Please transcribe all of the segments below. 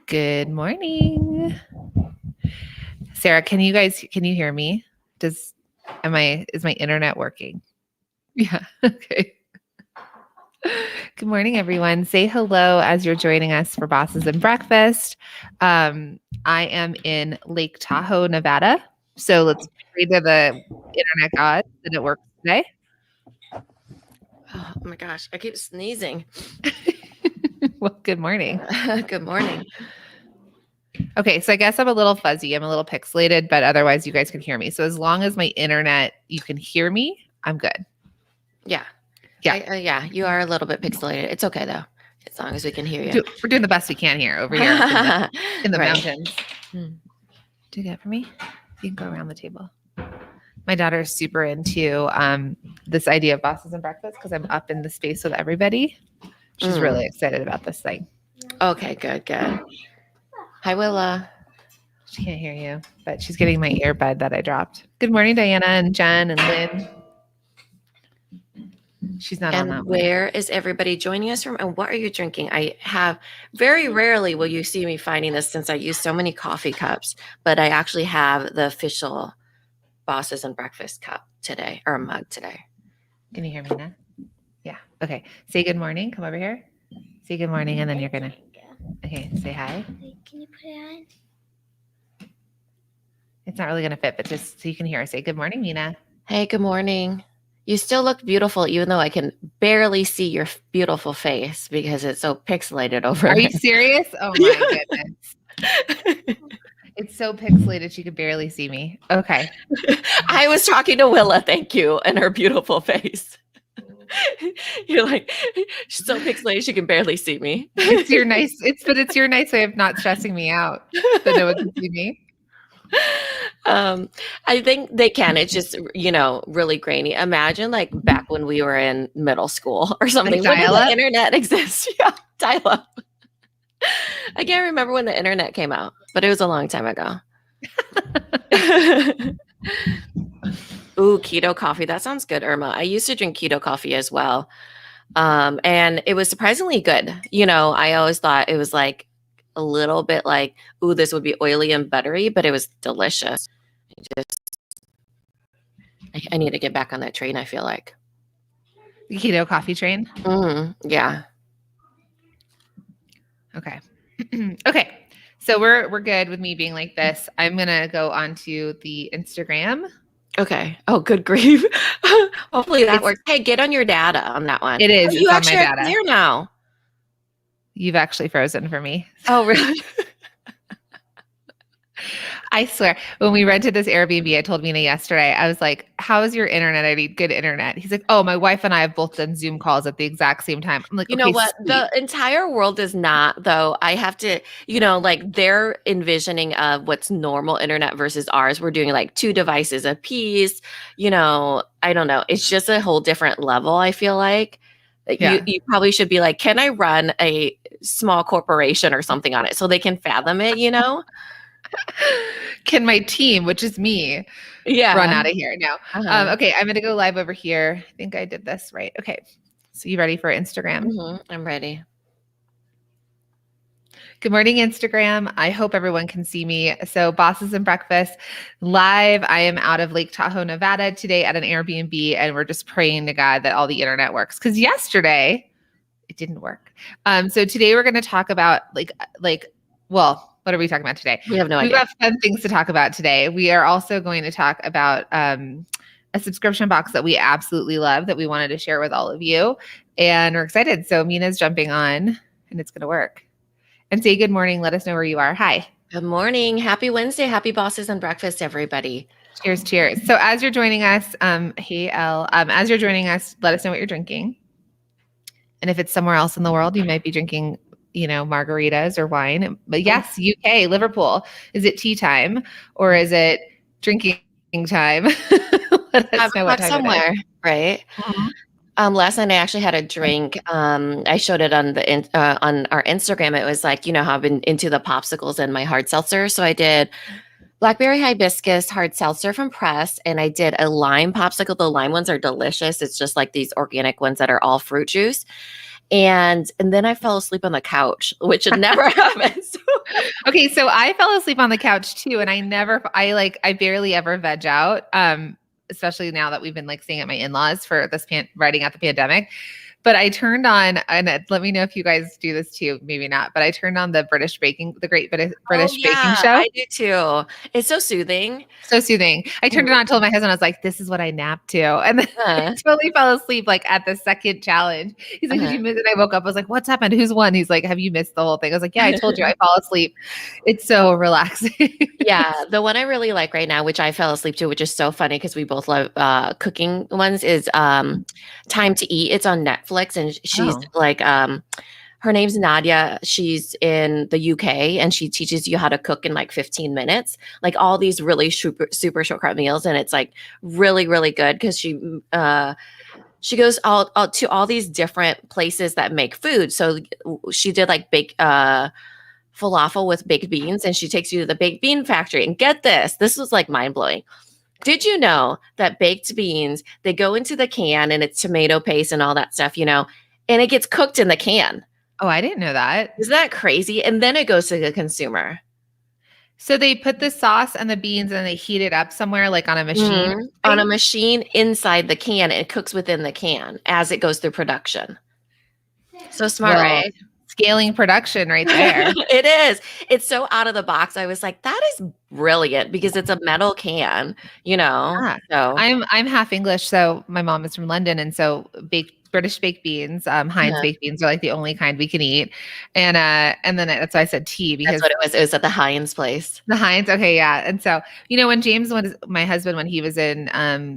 Good morning. Sarah, can you hear me? Is my internet working? Yeah. Okay. Good morning, everyone. Say hello as you're joining us for Bosses and Breakfast. I am in Lake Tahoe, Nevada. So let's pray to the internet gods that it works today. Oh my gosh, I keep sneezing. Well, good morning. Good morning. Okay, so I guess I'm a little fuzzy. I'm a little pixelated, but otherwise you guys can hear me. So as long as my internet, you can hear me, I'm good. Yeah. Yeah. Yeah, you are a little bit pixelated. It's okay though, as long as we can hear you. We're doing the best we can here over here in the Right. mountains. Do that for me. You can go around the table. My daughter is super into this idea of Bosses and Breakfast because I'm up in the space with everybody. She's really excited about this thing. Okay, good. Hi, Willa. She can't hear you, but she's getting my earbud that I dropped. Good morning, Diana and Jen and Lynn. She's not on that one. Where is everybody joining us from, and what are you drinking? I have very rarely will you see me finding this since I use so many coffee cups, but I actually have the official Bosses and Breakfast cup today, or mug today. Can you hear me now? Yeah. Okay. Say good morning. Come over here. Say good morning, and then you're gonna. Okay. Say hi. Can you put it on? It's not really gonna fit, but just so you can hear her. Say good morning, Mina. Hey, good morning. You still look beautiful, even though I can barely see your beautiful face because it's so pixelated over. Are you serious? Oh my goodness. It's so pixelated she could barely see me. Okay. I was talking to Willa, thank you, and her beautiful face. You're like, she's so pixelated she can barely see me. It's your nice way of not stressing me out that no one can see me. I think they can. It's just, really grainy. Imagine like back when we were in middle school or something. Like when did the internet exist? Yeah, dial up. I can't remember when the internet came out, but it was a long time ago. Ooh, keto coffee. That sounds good, Irma. I used to drink keto coffee as well. And it was surprisingly good. I always thought it was like a little bit like, ooh, this would be oily and buttery, but it was delicious. I need to get back on that train, I feel like. The keto coffee train? Yeah. Okay. Okay. So we're good with me being like this. I'm going to go onto the Instagram. Okay. Oh, good grief. Hopefully that works. Hey, get on your data on that one. It is. You actually are clear now. You've actually frozen for me. Oh, really? I swear, when we rented this Airbnb, I told Mina yesterday, I was like, how is your internet? I need good internet. He's like, oh, my wife and I have both done Zoom calls at the exact same time. I'm like, you know what? Sweet. The entire world is not, though. I have to, like they're envisioning of what's normal internet versus ours. We're doing like 2 devices a piece. I don't know. It's just a whole different level, I feel like. Yeah. You probably should be like, can I run a small corporation or something on it so they can fathom it, Can my team, which is me, run out of here? No. Okay, I'm going to go live over here. I think I did this right. Okay. So you ready for Instagram? I'm ready. Good morning, Instagram. I hope everyone can see me. So Bosses and Breakfast live. I am out of Lake Tahoe, Nevada today at an Airbnb, and we're just praying to God that all the internet works. Because yesterday it didn't work. So today we're going to talk about what are we talking about today? We have no idea. We've got fun things to talk about today. We are also going to talk about a subscription box that we absolutely love that we wanted to share with all of you. And we're excited. So Mina's jumping on and it's going to work. And say good morning. Let us know where you are. Hi. Good morning. Happy Wednesday. Happy Bosses and Breakfast, everybody. Cheers, cheers. So as you're joining us, hey, Elle, as you're joining us, let us know what you're drinking. And if it's somewhere else in the world, you might be drinking margaritas or wine. But yes, UK, Liverpool. Is it tea time or is it drinking time? Let us know what time somewhere, right? Last night I actually had a drink. I showed it on on our Instagram. It was like, how I've been into the popsicles and my hard seltzer. So I did blackberry hibiscus hard seltzer from Press, and I did a lime popsicle. The lime ones are delicious. It's just like these organic ones that are all fruit juice. And then I fell asleep on the couch, which had never happened. So Okay, so I fell asleep on the couch too, and I barely ever veg out. Especially now that we've been like staying at my in-laws for this riding out the pandemic. But I turned on, and let me know if you guys do this too, maybe not, but I turned on the Great British Baking yeah, Show. I do too. It's so soothing. So soothing. I turned it on, told my husband, I was like, this is what I nap to. And then I Uh, totally fell asleep like at the second challenge. He's like, did you miss it? I woke up. I was like, what's happened? Who's won? He's like, have you missed the whole thing? I was like, yeah, I told you I fall asleep. It's so relaxing. Yeah, the one I really like right now, which I fell asleep to, which is so funny because we both love cooking ones, is Time to Eat. It's on Netflix, and she's Oh. like, her name's Nadia. She's in the UK, and she teaches you how to cook in like 15 minutes, like all these really super shortcut meals, and it's like really really good because she goes all to all these different places that make food. So she did like falafel with baked beans, and she takes you to the baked bean factory. And get this was like mind blowing. Did you know that baked beans, they go into the can and it's tomato paste and all that stuff, and it gets cooked in the can. Oh, I didn't know that. Isn't that crazy? And then it goes to the consumer. So they put the sauce and the beans and they heat it up somewhere like on a machine. Mhm. On a machine inside the can. It cooks within the can as it goes through production. So smart, Well, right? Scaling production right there. It is. It's so out of the box. I was like, that is brilliant because it's a metal can, Yeah. So I'm half English, so my mom is from London, and so British baked beans, Heinz baked beans are like the only kind we can eat, and then that's why I said tea because that's what it was. It was at the Heinz place. the Heinz, okay, yeah, and so when James my husband, when he was in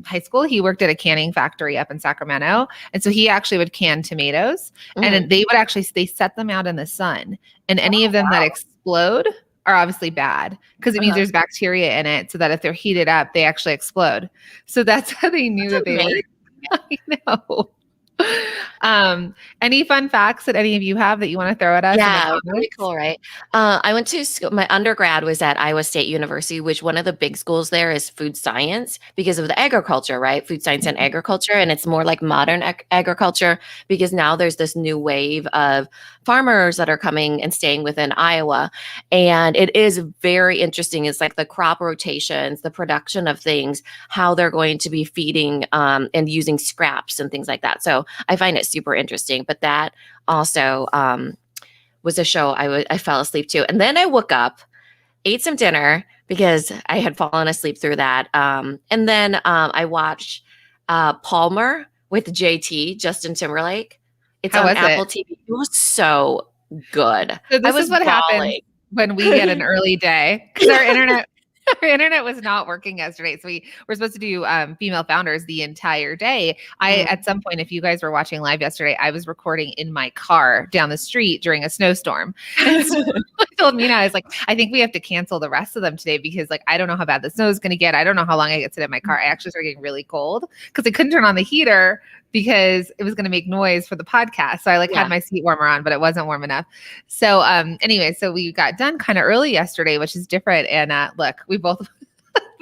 high school, he worked at a canning factory up in Sacramento, and so he actually would can tomatoes, and then they set them out in the sun, and any of them that explode are obviously bad because it means there's bacteria in it, so that if they're heated up, they actually explode. So that's how they knew that they were. I know. Any fun facts that any of you have that you want to throw at us? Yeah, really cool, right? I went to school. My undergrad was at Iowa State University, which one of the big schools there is food science because of the agriculture, right? Food science and agriculture, and it's more like modern agriculture because now there's this new wave of farmers that are coming and staying within Iowa, and it is very interesting. It's like the crop rotations, the production of things, how they're going to be feeding and using scraps and things like that. So I find it super interesting. But that also was a show I fell asleep to. And then I woke up, ate some dinner because I had fallen asleep through that. And then I watched Palmer with Justin Timberlake. It's How on was Apple it? TV. It was so good. So this is what happens bawling. when we get an early day because our internet was not working yesterday. So we were supposed to do female founders the entire day. At some point, if you guys were watching live yesterday, I was recording in my car down the street during a snowstorm. And so I told Mina, I was like, I think we have to cancel the rest of them today because like I don't know how bad the snow is going to get. I don't know how long I get to sit in my car. I actually started getting really cold because I couldn't turn on the heater because it was going to make noise for the podcast. So I had my seat warmer on, but it wasn't warm enough. So anyway, so we got done kind of early yesterday, which is different. And look, we both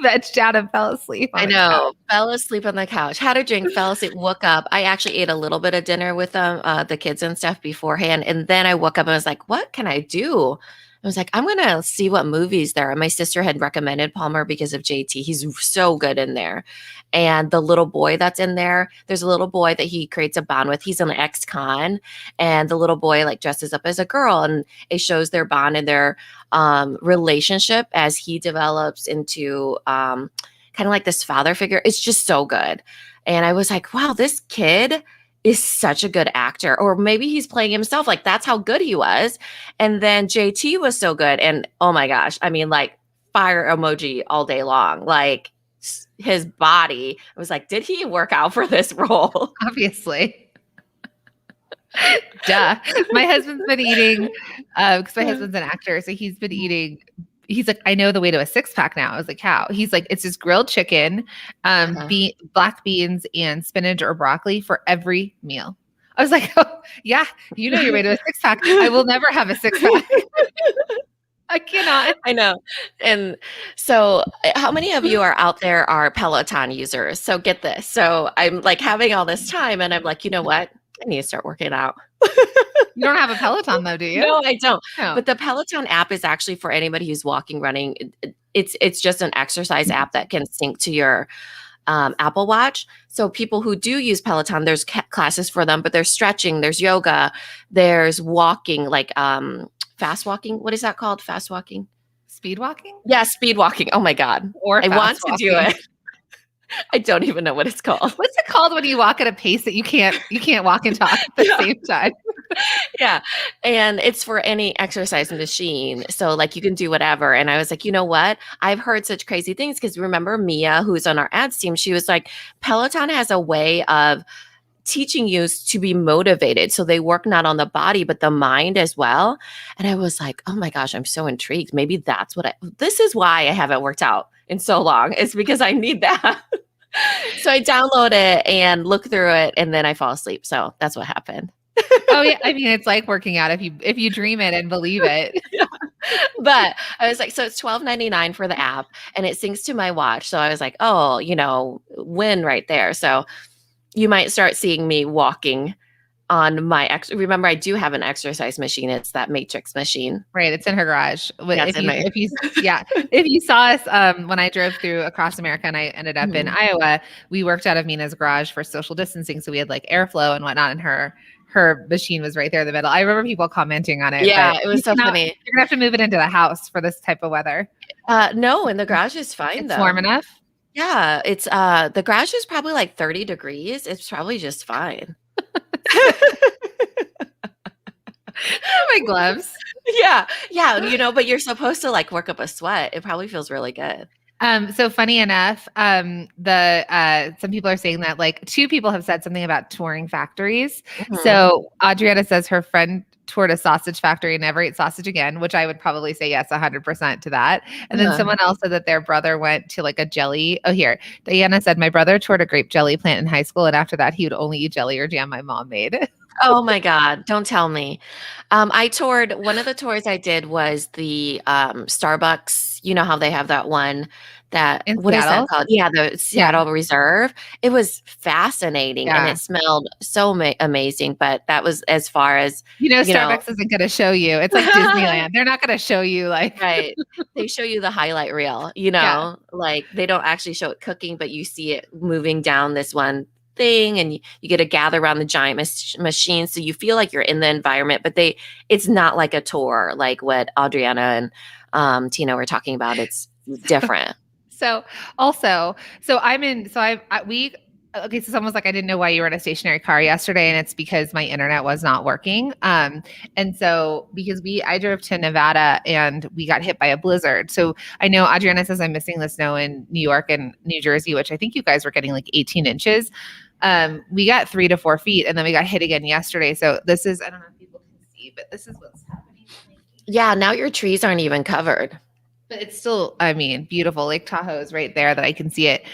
vegged out and fell asleep. I know. Fell asleep on the couch. Had a drink, fell asleep, woke up. I actually ate a little bit of dinner with them, the kids and stuff beforehand. And then I woke up and was like, what can I do? I was like, I'm going to see what movies there are. My sister had recommended Palmer because of JT. He's so good in there. And the little boy that's in there, there's a little boy that he creates a bond with. He's an ex-con. And the little boy like dresses up as a girl. And it shows their bond and their relationship as he develops into kind of like this father figure. It's just so good. And I was like, wow, this kid is such a good actor. Or maybe he's playing himself. Like that's how good he was. And then JT was so good. And oh my gosh, I mean, like fire emoji all day long. Like his body, I was like, did he work out for this role? Obviously. Duh. My husband's been eating, because my husband's an actor. So he's been eating. He's like, I know the way to a 6-pack now. I was like, how? He's like, it's just grilled chicken, black beans, and spinach or broccoli for every meal. I was like, oh, yeah, you know your way to a 6-pack. I will never have a 6-pack. I cannot. I know. And so how many of you are out there are Peloton users? So get this. So I'm like having all this time and I'm like, you know what? I need to start working out. You don't have a Peloton though, do you? No, I don't. No. But the Peloton app is actually for anybody who's walking, running. It's just an exercise app that can sync to your Apple Watch. So people who do use Peloton, there's classes for them, but there's stretching, there's yoga, there's walking, like fast walking. What is that called? Fast walking? Speed walking? Yeah, speed walking. Oh my God. Or I want fast to do walking. it. I don't even know what it's called. What's it called when you walk at a pace that you can't walk and talk at the same time? Yeah. And it's for any exercise machine. So like you can do whatever. And I was like, you know what? I've heard such crazy things because remember Mia, who's on our ads team, she was like, Peloton has a way of teaching you to be motivated. So they work not on the body, but the mind as well. And I was like, oh my gosh, I'm so intrigued. Maybe that's this is why I haven't worked out in so long. It's because I need that. So I download it and look through it and then I fall asleep. So that's what happened. Oh yeah. I mean, it's like working out if you dream it and believe it. Yeah. But I was like, so it's $12.99 for the app and it syncs to my watch. So I was like, oh, win right there. So you might start seeing me walking on my remember I do have an exercise machine. It's that Matrix machine. Right. It's in her garage. Yeah, If you saw us when I drove through across America and I ended up in Iowa, we worked out of Mina's garage for social distancing. So we had like airflow and whatnot, and her machine was right there in the middle. I remember people commenting on it. Yeah, it was so funny. You're gonna have to move it into the house for this type of weather. No, in the garage is fine. It's warm enough. Yeah, it's the garage is probably like 30 degrees. It's probably just fine. My gloves. Yeah, but you're supposed to like work up a sweat. It probably feels really good. So funny enough, some people are saying that like 2 people have said something about touring factories. So Adriana says her friend toured a sausage factory and never ate sausage again, which I would probably say yes, 100% to that. And then someone else said that their brother went to like a jelly. Oh, here. Diana said, my brother toured a grape jelly plant in high school. And after that, he would only eat jelly or jam my mom made. Oh my God. Don't tell me. I toured, one of the tours I did was the Starbucks. You know how they have that one what is that called? Yeah, the Seattle Reserve. It was fascinating and it smelled so amazing, but that was as far as Starbucks isn't going to show you. It's like Disneyland. They're not going to show you like right. They show you the highlight reel, like they don't actually show it cooking, but you see it moving down this one thing and you get to gather around the giant machine. So you feel like you're in the environment, but it's not like a tour, like what Adriana and Tina were talking about. It's different. So someone was like, I didn't know why you were in a stationary car yesterday. And it's because my internet was not working. And so because I drove to Nevada and we got hit by a blizzard. So I know Adriana says I'm missing the snow in New York and New Jersey, which I think you guys were getting like 18 inches. We got 3 to 4 feet and then we got hit again yesterday. So this is, I don't know if people can see, but this is what's happening. Yeah. Now your trees aren't even covered. But it's still, I mean, beautiful. Lake Tahoe is right there that I can see it.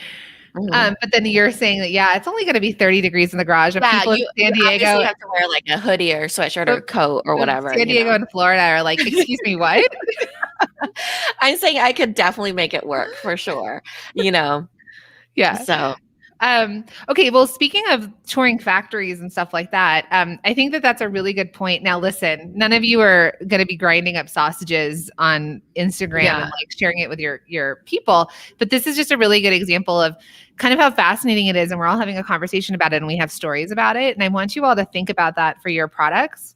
But then you're saying that, it's only going to be 30 degrees in the garage. And people in San Diego have to wear like a hoodie or sweatshirt or coat or whatever. San Diego and Florida are like, excuse me, what? I'm saying I could definitely make it work for sure. Yeah. So. Okay. Well, speaking of touring factories and stuff like that, I think that that's a really good point. Now, listen, none of you are going to be grinding up sausages on Instagram and like sharing it with your people, but this is just a really good example of kind of how fascinating it is. And we're all having a conversation about it and we have stories about it. And I want you all to think about that for your products.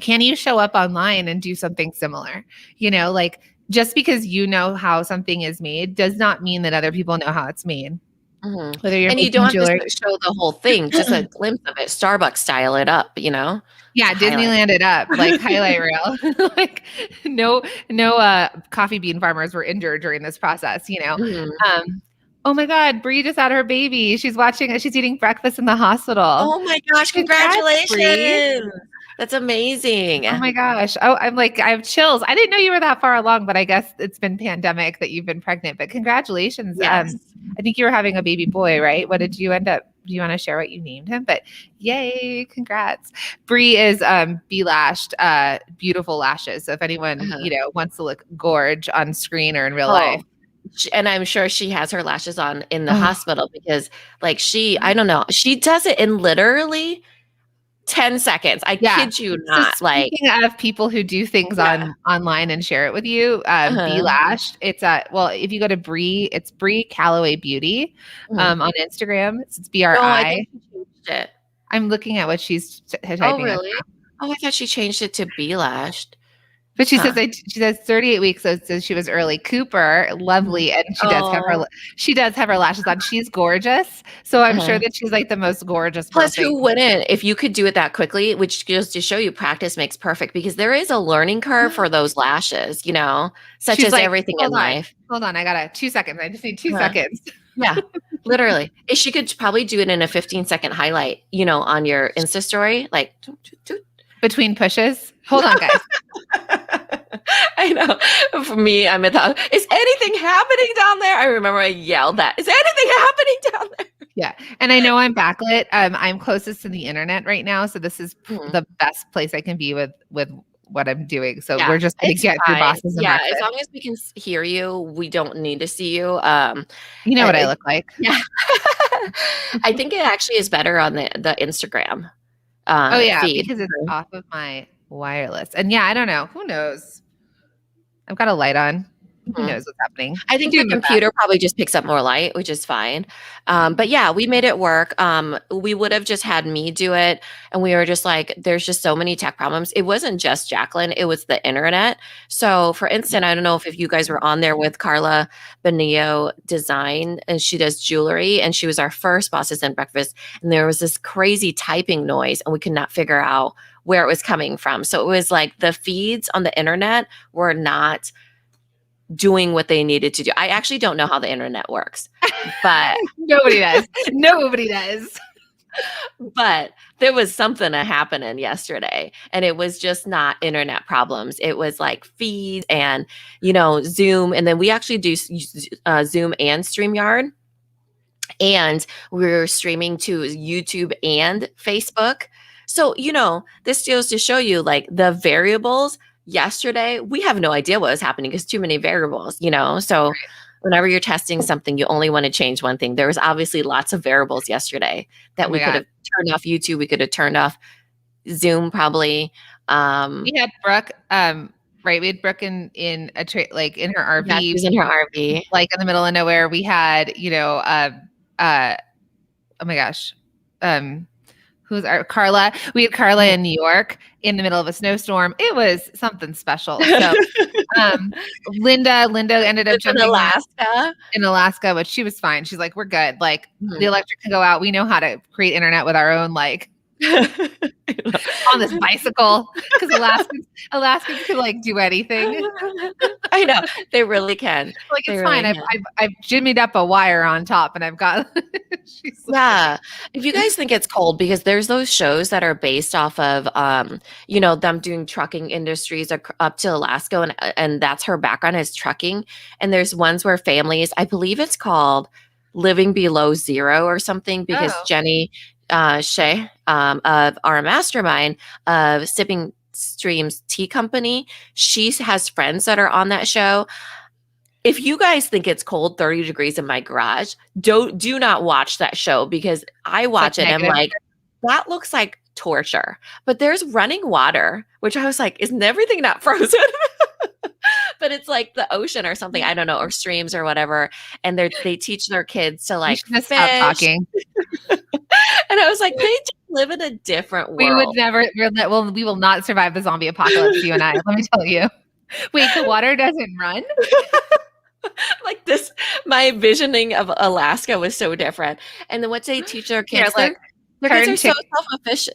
Can you show up online and do something similar? Like just because you know how something is made does not mean that other people know how it's made. Whether you're and you don't have to show the whole thing, just a glimpse of it. Starbucks style it up, Yeah, Disneyland it up, like highlight reel. Like no coffee bean farmers were injured during this process, Oh my God, Bree just had her baby. She's eating breakfast in the hospital. Oh my gosh, congratulations. That's amazing. Oh my gosh. Oh, I have chills. I didn't know you were that far along, but I guess it's been pandemic that you've been pregnant, but congratulations. Yes. I think you were having a baby boy, right? What did you end up? Do you want to share what you named him? But yay, congrats. Bree is be-lashed, beautiful lashes. So if anyone, wants to look gorge on screen or in real life. And I'm sure she has her lashes on in the hospital because like I don't know, she does it in literally 10 seconds. I Yeah. kid you So not. Like, speaking of people who do things online and share it with you, Be Lashed. It's if you go to Bree, it's Bree Calloway Beauty on Instagram. It's BRI. no, I think she changed it. I'm looking at what she's typing. Oh, really? Oh, I thought she changed it to Be Lashed. But she says she says 38 weeks, so it says she was early. Cooper, lovely, and she does have her lashes on. She's gorgeous, so I'm sure that she's like the most gorgeous. Plus, who wouldn't? If you could do it that quickly, which goes to show you practice makes perfect, because there is a learning curve for those lashes, you know, such She's as like, everything in life. Hold on, I got 2 seconds. I just need 2 seconds. Yeah, literally. She could probably do it in a 15-second highlight, you know, on your Insta story, like between pushes. Hold on, guys. I know. For me, I'm at the, is anything happening down there? I remember I yelled that. Is anything happening down there? Yeah. And I know I'm backlit. I'm closest to the internet right now. So this is the best place I can be with what I'm doing. So we're just going to get through bosses. Yeah. As long as we can hear you, we don't need to see you. You know what I look like. Yeah. I think it actually is better on the Instagram. Feed. Because it's off of my wireless. And yeah, I don't know. Who knows? I've got a light on. Who knows what's happening? I think the computer probably just picks up more light, which is fine. But yeah, we made it work. We would have just had me do it. And we were just like, there's just so many tech problems. It wasn't just Jacqueline, it was the internet. So for instance, I don't know if you guys were on there with Carla Benio Design, and she does jewelry, and she was our first Bosses and Breakfast. And there was this crazy typing noise, and we could not figure out where it was coming from. So it was like the feeds on the internet were not doing what they needed to do. I actually don't know how the internet works, but nobody does. Nobody does. But there was something happening yesterday, and it was just not internet problems. It was like feeds and, you know, Zoom. And then we actually do Zoom and StreamYard. And we're streaming to YouTube and Facebook. So, you know, this goes to show you like the variables. Yesterday, we have no idea what was happening because too many variables, you know? So whenever you're testing something, you only want to change one thing. There was obviously lots of variables yesterday that we could have turned off YouTube. We could have turned off Zoom probably. We had Brooke, right? We had Brooke in a like in her RV. Yeah, she was in her RV. Like in the middle of nowhere. We had, you know, oh my gosh. Who's our Carla? We had Carla in New York in the middle of a snowstorm. It was something special. So Linda ended up jumping in Alaska, but she was fine. She's like, we're good. Like the electric can go out. We know how to create internet with our own, like on this bicycle, because Alaskans can like do anything. I know they really can. Like it's fine. I've jimmied up a wire on top, and I've got. Yeah. If you guys think it's cold, because there's those shows that are based off of, you know, them doing trucking industries up to Alaska, and that's her background is trucking. And there's ones where families, I believe it's called Living Below Zero or something, because Jenny Shea of our mastermind of Sipping Streams Tea Company, she has friends that are on that show. If you guys think it's cold, 30 degrees in my garage, do not watch that show, because I watch it and I'm like, that looks like torture. But there's running water, which I was like, isn't everything not frozen? But it's like the ocean or something, I don't know, or streams or whatever. And they teach their kids to like fish. Stop talking. And I was like, they just live in a different world. We would never. We will not survive the zombie apocalypse. You and I. Let me tell you. Wait, the water doesn't run? Like this, my visioning of Alaska was so different. And then what they teach their kids, their kids are so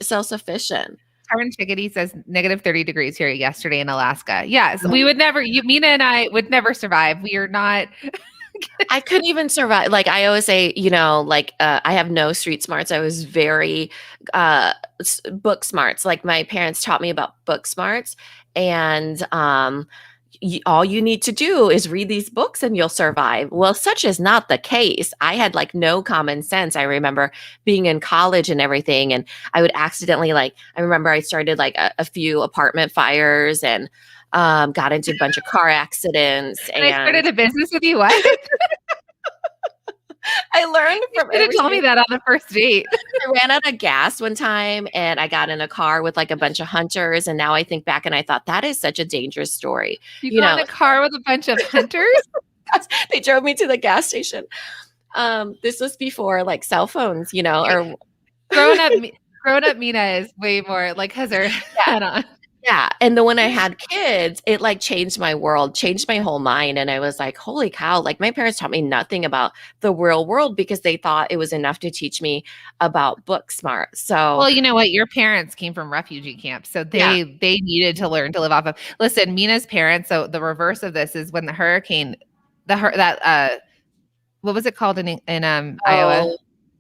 self-sufficient. Taryn Chickadee says negative 30 degrees here yesterday in Alaska. Yes, we would never. Mina and I would never survive. We are not. I couldn't even survive. Like I always say, you know, like I have no street smarts. I was very book smarts. Like my parents taught me about book smarts, and all you need to do is read these books and you'll survive. Well, such is not the case. I had like no common sense. I remember being in college and everything, and I would accidentally I remember I started like a few apartment fires and got into a bunch of car accidents. And I started a business with you. What? I learned You from should have told me that on the first date. I ran out of gas one time and I got in a car with like a bunch of hunters. And now I think back and I thought that is such a dangerous story. You You got in know, a car with a bunch of hunters? they drove me to the gas station. This was before like cell phones, or Grown up Mina is way more like has her head on. yeah. And then when I had kids, it like changed my world, changed my whole mind. And I was like, holy cow, like my parents taught me nothing about the real world because they thought it was enough to teach me about book smart. So Well, you know what? Your parents came from refugee camps, so they needed to learn to live off of. Listen, Mina's parents. So the reverse of this is when the hurricane, what was it called in Iowa?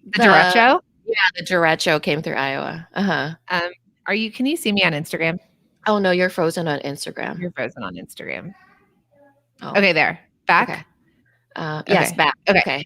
The derecho. Yeah, the derecho came through Iowa. Can you see me on Instagram? Oh no, you're frozen on Instagram. You're frozen on Instagram. Oh. Okay, there. Back. Okay. Yes, Okay. back. Okay.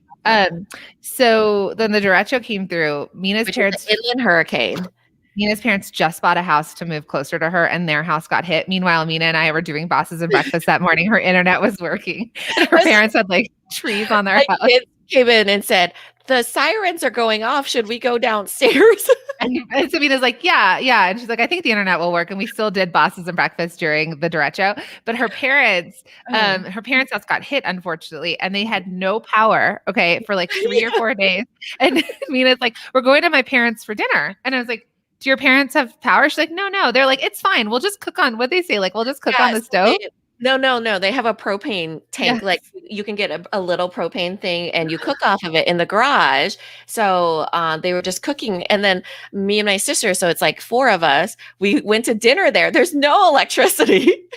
So then the derecho came through. Mina's parents, inland hurricane. Mina's parents just bought a house to move closer to her, and their house got hit. Meanwhile, Mina and I were doing bosses and breakfast that morning. Her internet was working. And her parents had like trees on their house. Kids came in and said, "The sirens are going off. Should we go downstairs?" And so Mina's like, yeah. And she's like, I think the internet will work. And we still did bosses and breakfast during the derecho. But her parents' house got hit, unfortunately, and they had no power, for like 3 or 4 days. And Mina's like, we're going to my parents for dinner. And I was like, do your parents have power? She's like, no. They're like, it's fine. We'll just cook on, what they say, like, we'll just cook on the stove. No. They have a propane tank. Yes. Like you can get a little propane thing and you cook off of it in the garage. So they were just cooking. And then me and my sister, so it's like 4 of us, we went to dinner there. There's no electricity.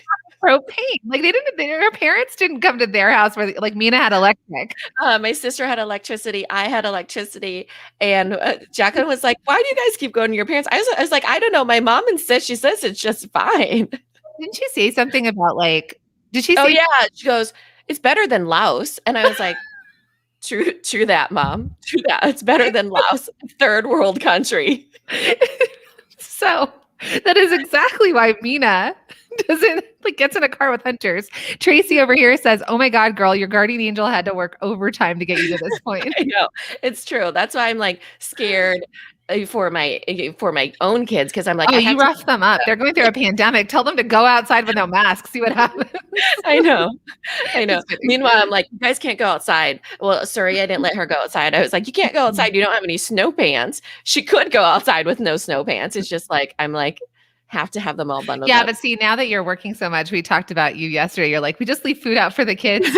Propane. Like her parents didn't come to their house where like Mina had electric. My sister had electricity. I had electricity. And Jacqueline was like, why do you guys keep going to your parents? I was like, I don't know. My mom insists. She says it's just fine. Didn't you say something about like, did she say? Oh yeah. She goes, it's better than Laos. And I was like, true that, Mom. True that. It's better than Laos, third world country. So that is exactly why Mina gets in a car with hunters. Tracy over here says, oh my God, girl, your guardian angel had to work overtime to get you to this point. I know. It's true. That's why I'm like scared for my own kids because I'm like, oh, you rough them up. They're going through a pandemic. Tell them to go outside with no masks. See what happens. I know. Meanwhile, I'm like, you guys can't go outside. Well, sorry, I didn't let her go outside. I was like, you can't go outside. You don't have any snow pants. She could go outside with no snow pants. It's just like I'm like have to have them all bundled up. But see, now that you're working so much, we talked about you yesterday. You're like, we just leave food out for the kids.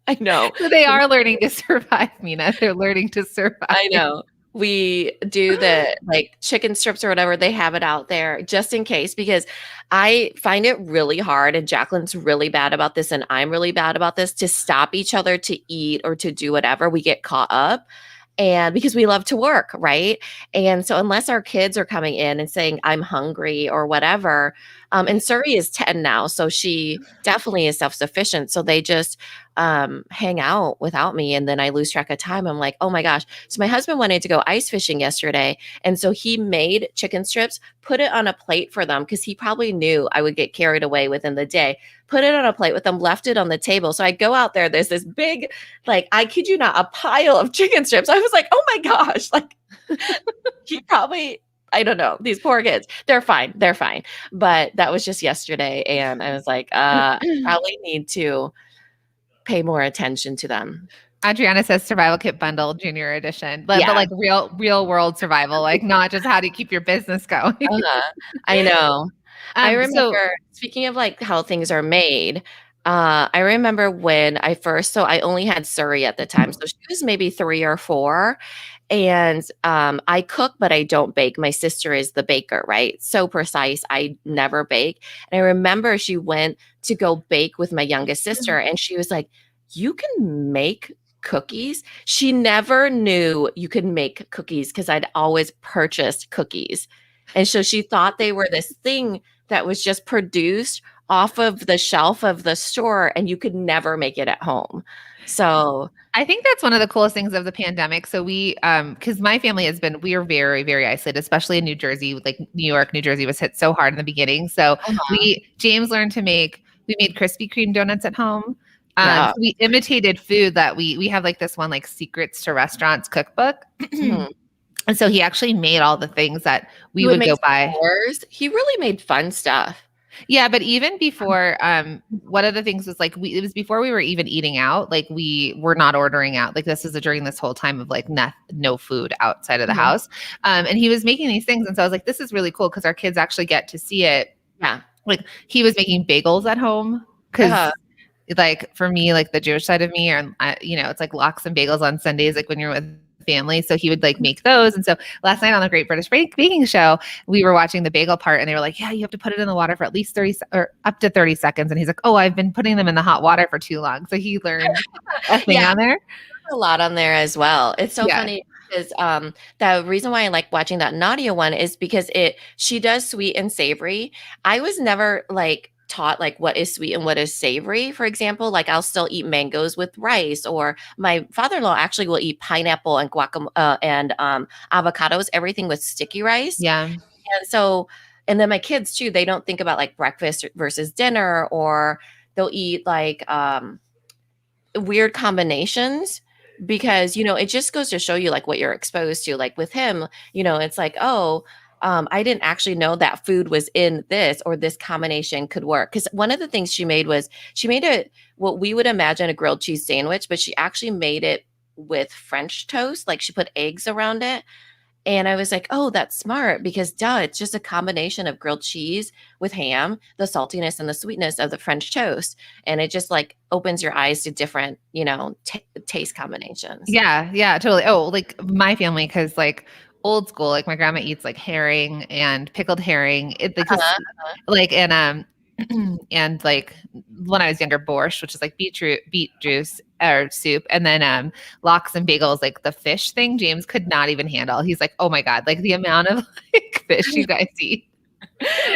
I know. So they are learning to survive, Mina. They're learning to survive. I know. We do the like chicken strips or whatever. They have it out there just in case, because I find it really hard. And Jacqueline's really bad about this. And I'm really bad about this to stop each other to eat or to do whatever. We get caught up. And because we love to work, right? And so unless our kids are coming in and saying, I'm hungry or whatever, and Suri is 10 now, so she definitely is self-sufficient. So they just hang out without me. And then I lose track of time. I'm like, oh my gosh. So my husband wanted to go ice fishing yesterday. And so he made chicken strips, put it on a plate for them because he probably knew I would get carried away within the day. Put it on a plate with them, left it on the table. So I go out there, there's this big, like, I kid you not, a pile of chicken strips. I was like, oh my gosh, like he probably, I don't know, these poor kids, they're fine. But that was just yesterday. And I was like, probably need to pay more attention to them. Adriana says survival kit bundle junior edition, but like real world survival, like not just how to keep your business going. I know. I remember, speaking of like how things are made, I remember when I only had Suri at the time. So she was maybe 3 or 4. And I cook, but I don't bake. My sister is the baker, right? So precise. I never bake. And I remember she went to go bake with my youngest sister. And she was like, you can make cookies? She never knew you could make cookies because I'd always purchased cookies. And so she thought they were this thing that was just produced off of the shelf of the store and you could never make it at home. So I think that's one of the coolest things of the pandemic. So we, because my family we are very, very isolated, especially in New Jersey. Like New York, New Jersey was hit so hard in the beginning. So James learned to we made Krispy Kreme donuts at home. Yeah. So we imitated food that we have like this one like secrets to restaurants cookbook. Mhm. And so he actually made all the things that we He would would make go buy. s'mores. He really made fun stuff. Yeah, but even before, one of the things was like it was before we were even eating out. Like we were not ordering out. Like this was during this whole time of like no food outside of the Mhm. house. And he was making these things, and so I was like, this is really cool because our kids actually get to see it. Yeah. Like he was making bagels at home because. Uh-huh. Like for me, like the Jewish side of me, or it's like lox and bagels on Sundays, like when you're with family. So he would like make those. And so last night on the Great British Baking Show, we were watching the bagel part, and they were like, "Yeah, you have to put it in the water for at least 30 or up to 30 seconds." And he's like, "Oh, I've been putting them in the hot water for too long." So he learned a thing Yeah. on there. A lot on there as well. It's so Yeah. funny because the reason why I like watching that Nadia one is because she does sweet and savory. I was never like taught like what is sweet and what is savory. For example, like I'll still eat mangoes with rice, or my father-in-law actually will eat pineapple and guacamole and avocados, everything with sticky rice. Yeah. And so, and then my kids too, they don't think about like breakfast versus dinner, or they'll eat like weird combinations, because it just goes to show you like what you're exposed to. Like with him, it's like, oh, I didn't actually know that food was in this, or this combination could work. Because one of the things she made was she made what we would imagine a grilled cheese sandwich, but she actually made it with French toast. Like she put eggs around it. And I was like, oh, that's smart, because duh, it's just a combination of grilled cheese with ham, the saltiness and the sweetness of the French toast. And it just like opens your eyes to different, taste combinations. Yeah. Yeah. Totally. Oh, like my family, because like old school, like my grandma eats like herring and pickled herring. It like Uh-huh. like and like when I was younger, borscht, which is like beet juice or soup, and then lox and bagels, like the fish thing. James could not even handle. He's like, oh my god, like the amount of like fish you guys eat.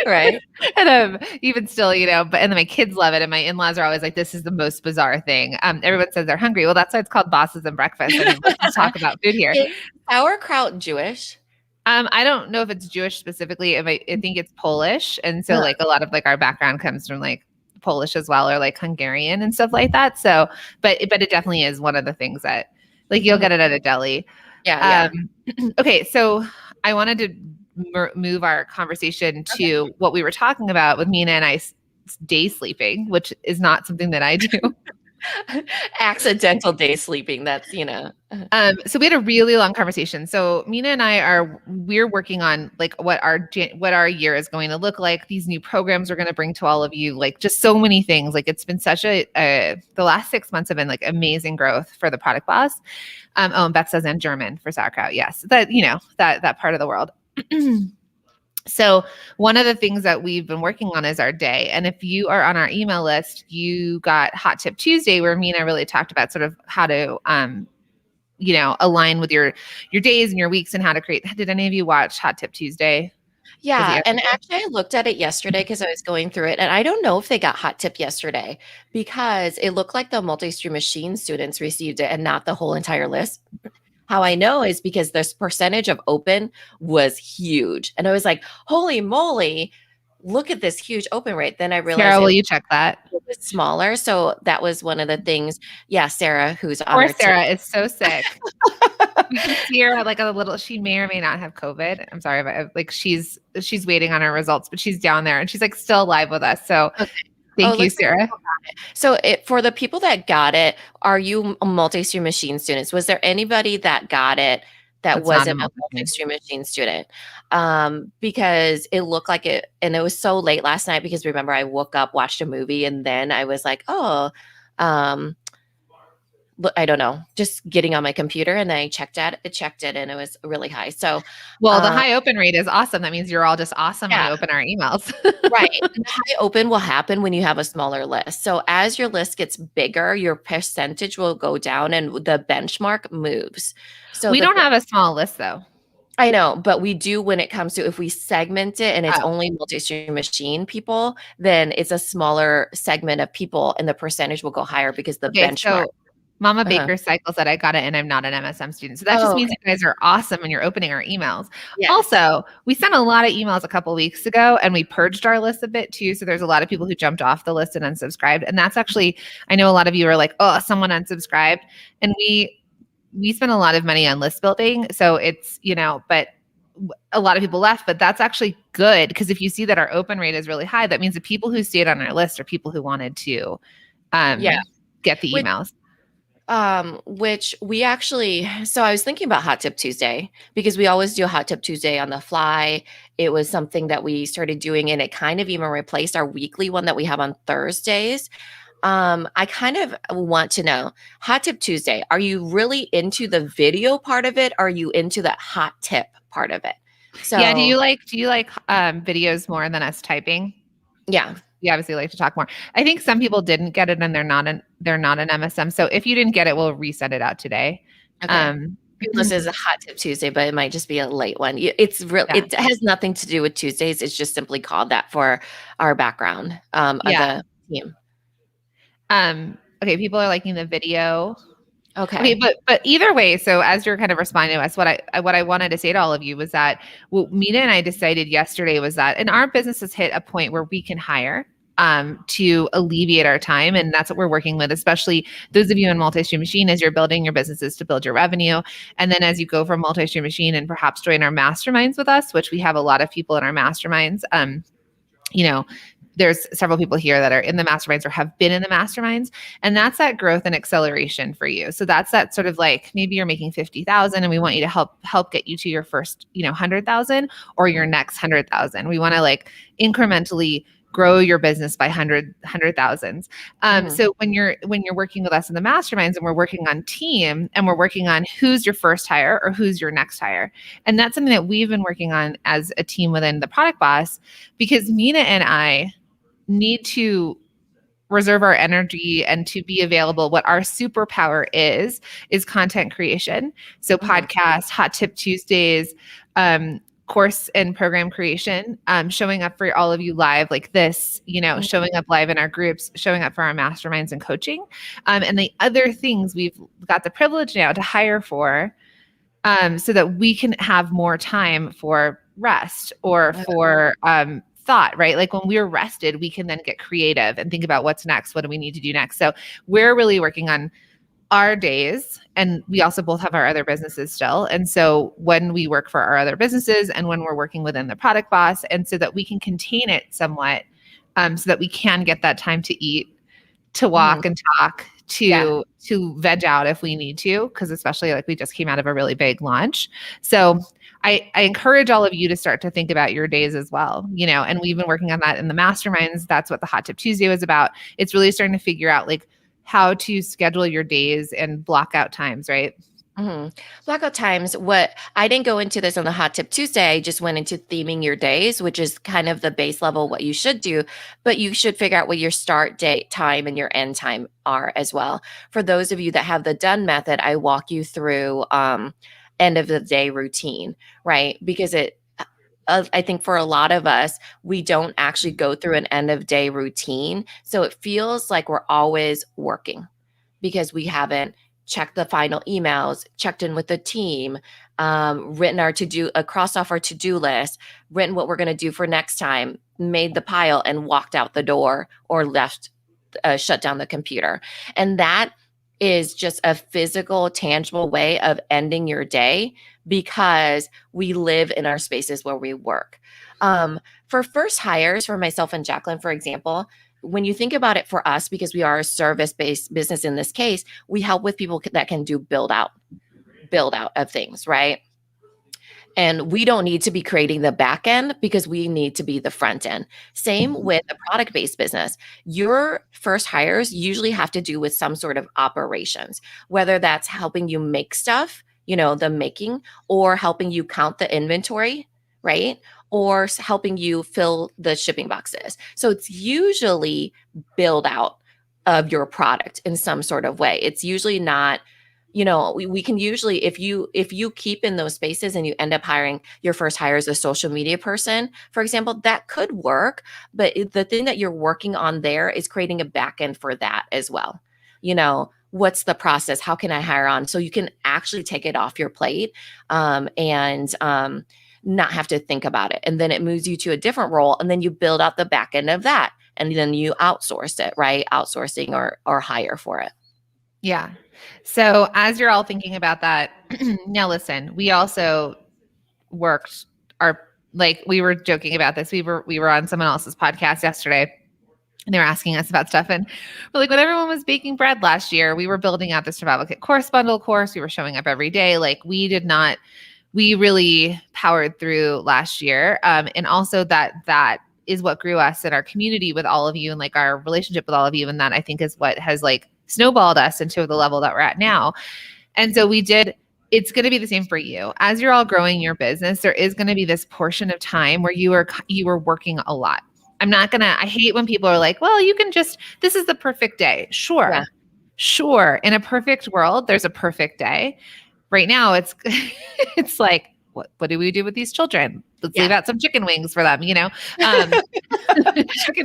Right. And even still, but and then my kids love it, and my in-laws are always like, this is the most bizarre thing. Everyone says they're hungry. Well, that's why it's called Bosses and Breakfast. I mean, let's just talk about food here. Is sauerkraut Jewish? I don't know if it's Jewish specifically. If I think it's Polish, and so like a lot of like our background comes from like Polish as well, or like Hungarian and stuff like that. So, but it definitely is one of the things that like you'll get it at a deli. Yeah. Okay, so I wanted to move our conversation to what we were talking about with Mina and I, day sleeping, which is not something that I do. Accidental day sleeping. That's, So we had a really long conversation. So Mina and we're working on like what our year is going to look like. These new programs we're going to bring to all of you, like just so many things. Like it's been such the last 6 months have been like amazing growth for the Product Boss. And Beth says in German for sauerkraut. Yes, that that part of the world. So one of the things that we've been working on is our day. And if you are on our email list, you got Hot Tip Tuesday, where Mina really talked about sort of how to, align with your days and your weeks and how to create. Did any of you watch Hot Tip Tuesday? Yeah. And actually, I looked at it yesterday because I was going through it. And I don't know if they got hot tip yesterday, because it looked like the multi-stream machine students received it and not the whole entire list. How I know is because this percentage of open was huge. And I was like, holy moly, look at this huge open rate. Then I realized Sarah, will you check that? it was smaller. So that was one of the things. Yeah, Sarah, who's on Poor our Sarah is so sick. We can see her like a little. She may or may not have COVID. I'm sorry, but like she's waiting on her results, but she's down there and she's like still live with us. So Okay. thank you, Sarah. So for the people that got it, are you multi-stream machine students? Was there anybody that got it that That's not wasn't a a multi-stream machine student? Because it looked like it, and it was so late last night because remember I woke up, watched a movie, and then I was like, oh, I don't know, just getting on my computer, and then I checked it, and it was really high. So, well, the high open rate is awesome. That means you're all just awesome when you open our emails. Right. And the high open will happen when you have a smaller list. So as your list gets bigger, your percentage will go down and the benchmark moves. So we don't have a small list though. I know, but we do when it comes to if we segment it and it's only multi-stream machine people, then it's a smaller segment of people and the percentage will go higher because the benchmark. Mama Uh-huh. Baker Cycle said, I got it and I'm not an MSM student. So that just Oh, means okay. you guys are awesome and you're opening our emails. Yes. Also, we sent a lot of emails a couple weeks ago and we purged our list a bit too. So there's a lot of people who jumped off the list and unsubscribed. And that's actually, I know a lot of you are like, oh, someone unsubscribed. And we spent a lot of money on list building. So it's, but a lot of people left, but that's actually good because if you see that our open rate is really high, that means the people who stayed on our list are people who wanted to get the emails. Which we actually, so I was thinking about Hot Tip Tuesday because we always do a Hot Tip Tuesday on the fly. It was something that we started doing and it kind of even replaced our weekly one that we have on Thursdays. I kind of want to know, Hot Tip Tuesday, are you really into the video part of it? Or are you into that hot tip part of it? So yeah, do you like videos more than us typing? Yeah. You obviously like to talk more. I think some people didn't get it and they're not an MSM. So if you didn't get it, we'll reset it out today. Okay. This is a Hot Tip Tuesday, but it might just be a late one. It's real. Yeah. It has nothing to do with Tuesdays. It's just simply called that for our background of the team. Okay, people are liking the video. Okay, but either way, so as you're kind of responding to us, what I wanted to say to all of you was that what Mina and I decided yesterday was that, and our business has hit a point where we can hire to alleviate our time, and that's what we're working with. Especially those of you in multi-stream machine, as you're building your businesses to build your revenue, and then as you go from multi-stream machine and perhaps join our masterminds with us, which we have a lot of people in our masterminds. There's several people here that are in the masterminds or have been in the masterminds, and that's that growth and acceleration for you. So that's that sort of like, maybe you're making 50,000 and we want you to help get you to your first, 100,000 or your next 100,000. We want to like incrementally grow your business by hundred thousands. So when you're working with us in the masterminds and we're working on team and we're working on who's your first hire or who's your next hire. And that's something that we've been working on as a team within the Product Boss, because Mina and I need to reserve our energy and to be available. What our superpower is content creation. So podcasts, Hot Tip Tuesdays, course and program creation, showing up for all of you live like this, showing up live in our groups, showing up for our masterminds and coaching. And the other things we've got the privilege now to hire for, so that we can have more time for rest or for thought, right? Like when we're rested, we can then get creative and think about what's next. What do we need to do next? So we're really working on our days, and we also both have our other businesses still. And so when we work for our other businesses and when we're working within the Product Boss, and so that we can contain it somewhat, so that we can get that time to eat, to walk and talk, to veg out if we need to, because especially like we just came out of a really big launch. So I encourage all of you to start to think about your days as well, and we've been working on that in the masterminds. That's what the Hot Tip Tuesday was about. It's really starting to figure out like how to schedule your days and block out times, right? Blackout times. What I didn't go into this on the Hot Tip Tuesday. I just went into theming your days, which is kind of the base level what you should do. But you should figure out what your start date time and your end time are as well. For those of you that have the done method, I walk you through end of the day routine, right? Because I think for a lot of us, we don't actually go through an end of day routine. So it feels like we're always working because we haven't checked the final emails, checked in with the team, written our crossed off our to-do list, written what we're going to do for next time, made the pile and walked out the door or left, shut down the computer. And that is just a physical, tangible way of ending your day because we live in our spaces where we work. For first hires, for myself and Jacqueline, for example, when you think about it for us, because we are a service-based business in this case, we help with people that can do build out of things, right? And we don't need to be creating the back end because we need to be the front end. Same with a product-based business. Your first hires usually have to do with some sort of operations, whether that's helping you make stuff, the making, or helping you count the inventory, right? Or helping you fill the shipping boxes. So it's usually build out of your product in some sort of way. It's usually not, we can usually, if you keep in those spaces and you end up hiring your first hire as a social media person, for example, that could work. But the thing that you're working on there is creating a back end for that as well. what's the process? How can I hire on? So you can actually take it off your plate and not have to think about it. And then it moves you to a different role. And then you build out the back end of that. And then you outsource it, right? Outsourcing or hire for it. Yeah. So as you're all thinking about that, now listen, we also worked we were joking about this. We were on someone else's podcast yesterday and they were asking us about stuff. And we're like, when everyone was baking bread last year, we were building out the survival kit course bundle course. We were showing up every day. Like we really powered through last year. And also that is what grew us in our community with all of you and like our relationship with all of you. And that I think is what has like snowballed us into the level that we're at now. And so it's going to be the same for you. As you're all growing your business, there is going to be this portion of time where you are working a lot. I hate when people are like, well, this is the perfect day. Sure. Yeah. Sure. In a perfect world, there's a perfect day. Right now it's like, what do we do with these children? Let's leave out some chicken wings for them, chicken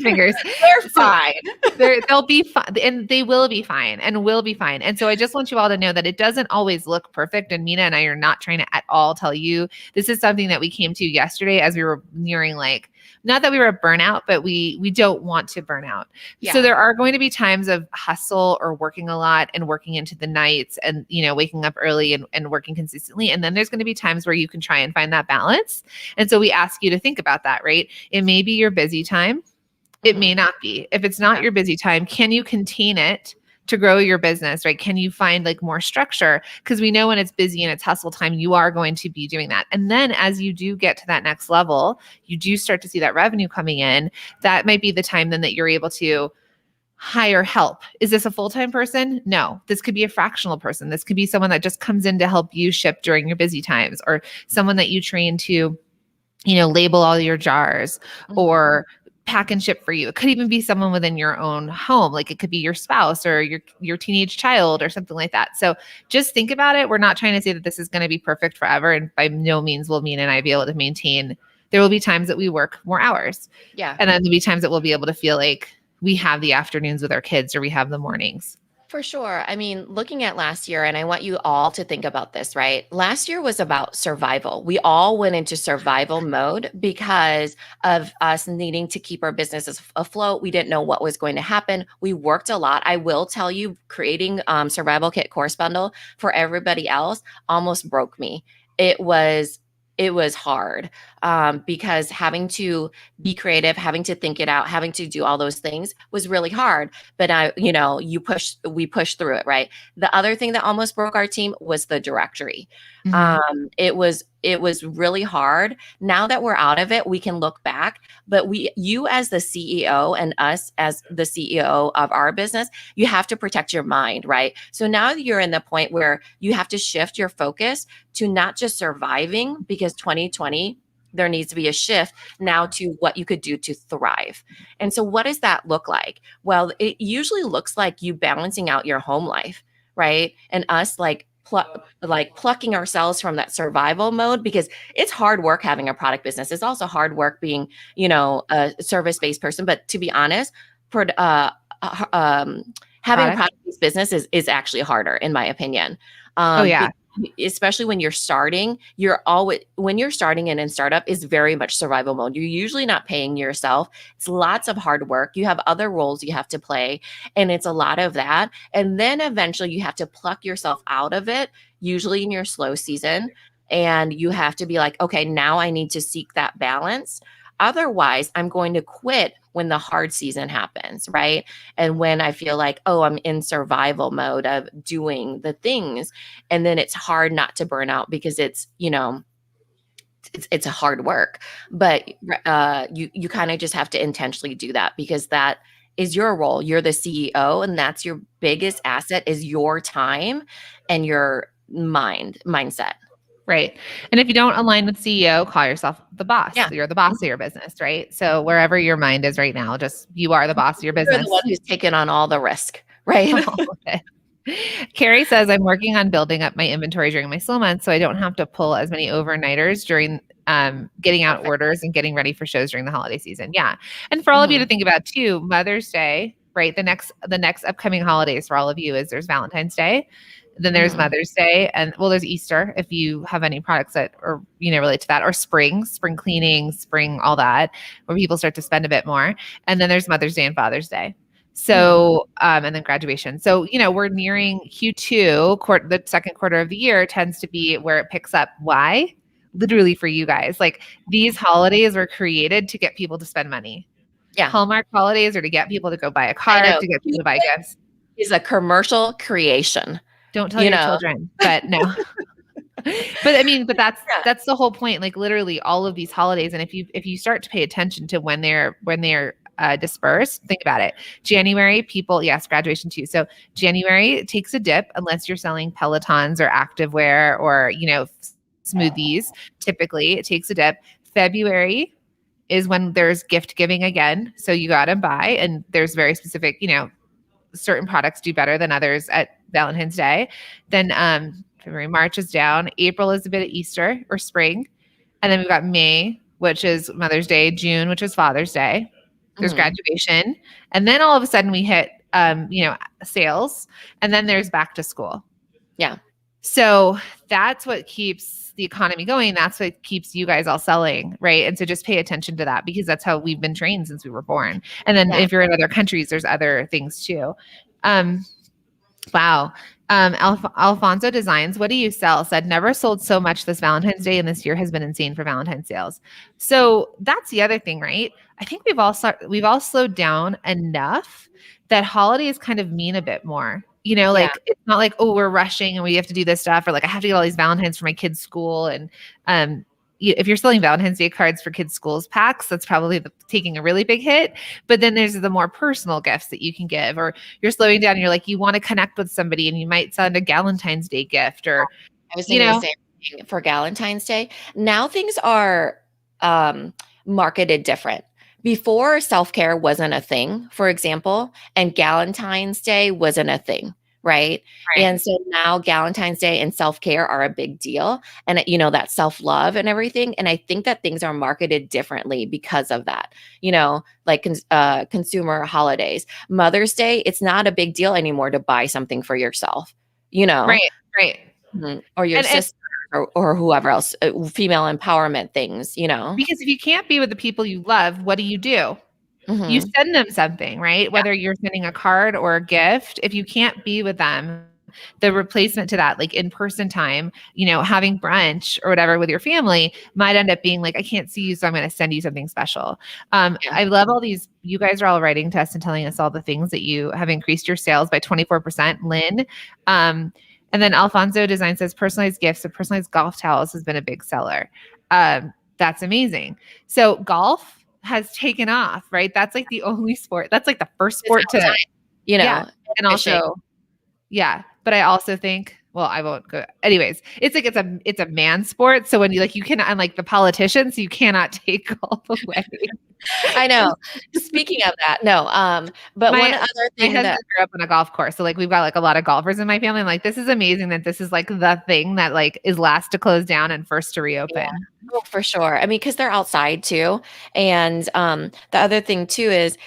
fingers. They're fine. They'll be fine and they will be fine and will be fine. And so I just want you all to know that it doesn't always look perfect. And Mina and I are not trying to at all tell you this is something that we came to yesterday as we were nearing not that we were burnout, but we don't want to burn out. Yeah. So there are going to be times of hustle or working a lot and working into the nights and, waking up early and working consistently. And then there's going to be times where you can try and find that balance. And so we ask you to think about that, right? It may be your busy time. It may not be. If it's not your busy time, can you contain it to grow your business, right? Can you find more structure? Because we know when it's busy and it's hustle time, you are going to be doing that. And then as you do get to that next level, you do start to see that revenue coming in. That might be the time then that you're able to hire help. Is this a full-time person? No, this could be a fractional person. This could be someone that just comes in to help you ship during your busy times, or someone that you train to, label all your jars or pack and ship for you. It could even be someone within your own home. Like it could be your spouse or your teenage child or something like that. So just think about it. We're not trying to say that this is going to be perfect forever. And by no means will Mina and I be able to maintain. There will be times that we work more hours. Yeah. And then there'll be times that we'll be able to feel like we have the afternoons with our kids or we have the mornings. For sure. I mean, looking at last year, and I want you all to think about this, right? Last year was about survival. We all went into survival mode because of us needing to keep our businesses afloat. We didn't know what was going to happen. We worked a lot. I will tell you, creating Survival Kit Course Bundle for everybody else almost broke me. It was hard because having to be creative, having to think it out, having to do all those things was really hard. But we pushed through it, right? The other thing that almost broke our team was the directory. It was really hard. Now that we're out of it, we can look back, but you as the CEO and us as the CEO of our business, you have to protect your mind, right? So now you're in the point where you have to shift your focus to not just surviving, because 2020, there needs to be a shift now to what you could do to thrive. And so what does that look like? Well, it usually looks like you balancing out your home life, right? And us plucking ourselves from that survival mode, because it's hard work having a product business. It's also hard work being, a service-based person. But to be honest, having a product-based business is actually harder, in my opinion. Especially when you're starting, when you're starting in startup is very much survival mode. You're usually not paying yourself. It's lots of hard work. You have other roles you have to play, and it's a lot of that. And then eventually you have to pluck yourself out of it, usually in your slow season. And you have to be like, okay, now I need to seek that balance. Otherwise, I'm going to quit when the hard season happens, right? And when I feel like, oh, I'm in survival mode of doing the things. And then it's hard not to burn out because it's a hard work. But you kind of just have to intentionally do that, because that is your role. You're the CEO, and that's your biggest asset is your time and your mindset. Right. And if you don't align with CEO, call yourself the boss. Yeah. You're the boss of your business, right? So wherever your mind is right now, you are the boss of your business. You're the one who's taken on all the risk, right? Carrie says, I'm working on building up my inventory during my slow months so I don't have to pull as many overnighters during getting out orders and getting ready for shows during the holiday season. Yeah. And for all of you to think about too, Mother's Day right? The next upcoming holidays for all of you is there's Valentine's Day, then there's Mother's Day, and well, there's Easter if you have any products that are relate to that, or spring cleaning, spring all that, where people start to spend a bit more, and then there's Mother's Day and Father's Day. So, and then graduation. So, we're nearing Q2, the second quarter of the year tends to be where it picks up. Why? Literally for you guys, like these holidays were created to get people to spend money. Yeah. Hallmark holidays are to get people to go buy a card, to get people to buy gifts. Is a commercial creation. Don't tell your children, but no. but that's the whole point. Like literally all of these holidays. And if you start to pay attention to when they're dispersed, think about it. January, people, yes, graduation too. So January takes a dip unless you're selling Pelotons or activewear or, smoothies. Typically it takes a dip. February is when there's gift giving again. So you got to buy, and there's very specific, certain products do better than others at Valentine's Day. Then February, March is down. April is a bit of Easter or spring. And then we've got May, which is Mother's Day, June, which is Father's Day. There's graduation. And then all of a sudden we hit, sales. And then there's back to school. Yeah. So that's what keeps the economy going. That's what keeps you guys all selling, right? And so just pay attention to that, because that's how we've been trained since we were born. And then if you're in other countries, there's other things too. Wow. Alfonso Designs, what do you sell? Said, never sold so much this Valentine's Day, and this year has been insane for Valentine's sales. So that's the other thing, right? I think we've all slowed down enough that holidays kind of mean a bit more. It's not like, oh, we're rushing and we have to do this stuff, or like I have to get all these Valentines for my kids' school. And if you're selling Valentine's Day cards for kids' schools packs, that's probably taking a really big hit. But then there's the more personal gifts that you can give, or you're slowing down and you're like, you want to connect with somebody and you might send a Galentine's Day gift, or I was thinking the same thing for Galentine's Day. Now things are marketed different. Before, self-care wasn't a thing, for example, and Galentine's Day wasn't a thing, right? And so now Galentine's Day and self-care are a big deal, and that self-love and everything. And I think that things are marketed differently because of that, like consumer holidays. Mother's Day, it's not a big deal anymore to buy something for yourself, Right. Or your sister. Or whoever else, female empowerment things, Because if you can't be with the people you love, what do? You send them something, right? Whether you're sending a card or a gift, if you can't be with them, the replacement to that, like in-person time, having brunch or whatever with your family might end up being like, I can't see you, so I'm going to send you something special. I love all these, you guys are all writing to us and telling us all the things that you have increased your sales by 24%, Lynn. And then Alfonso Design says personalized gifts and personalized golf towels has been a big seller. That's amazing. So golf has taken off, right? That's like the only sport. That's like the first sport to, and also, But I also think, well, I won't go. Anyways, it's like it's a man sport. So when you cannot, unlike the politicians, you cannot take golf away. I know. Speaking of that, no. But one other thing, my husband grew up on a golf course, so we've got a lot of golfers in my family. I'm like, this is amazing that this is the thing that is last to close down and first to reopen. Yeah. Oh, for sure. I mean, because they're outside too, and the other thing too is.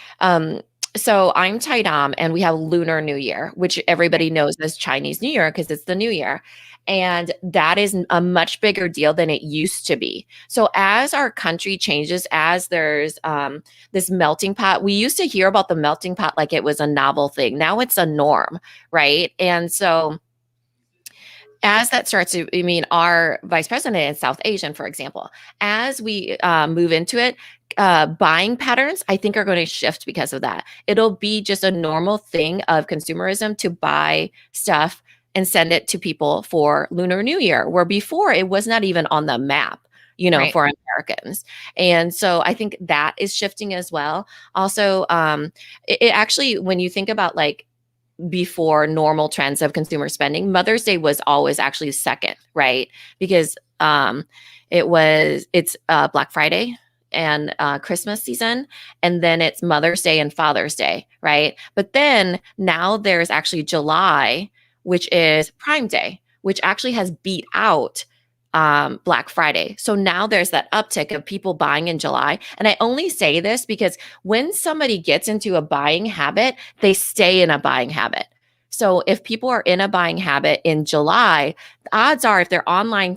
So I'm Tai Dam, and we have Lunar New Year, which everybody knows as Chinese New Year because it's the new year. And that is a much bigger deal than it used to be. So as our country changes, as there's this melting pot, we used to hear about the melting pot like it was a novel thing. Now it's a norm, right? And so as that starts to, our vice president is South Asian, for example, as we move into it, buying patterns, I think, are going to shift because of that. It'll be just a normal thing of consumerism to buy stuff and send it to people for Lunar New Year, where before it was not even on the map, for Americans. And so I think that is shifting as well. Also, it actually, when you think about before normal trends of consumer spending, Mother's Day was always actually second, right? Because it's Black Friday and Christmas season, and then it's Mother's Day and Father's Day, right? But then now there's actually July, which is Prime Day, which actually has beat out Black Friday. So now there's that uptick of people buying in July. And I only say this because when somebody gets into a buying habit, they stay in a buying habit. So if people are in a buying habit in July, the odds are if they're online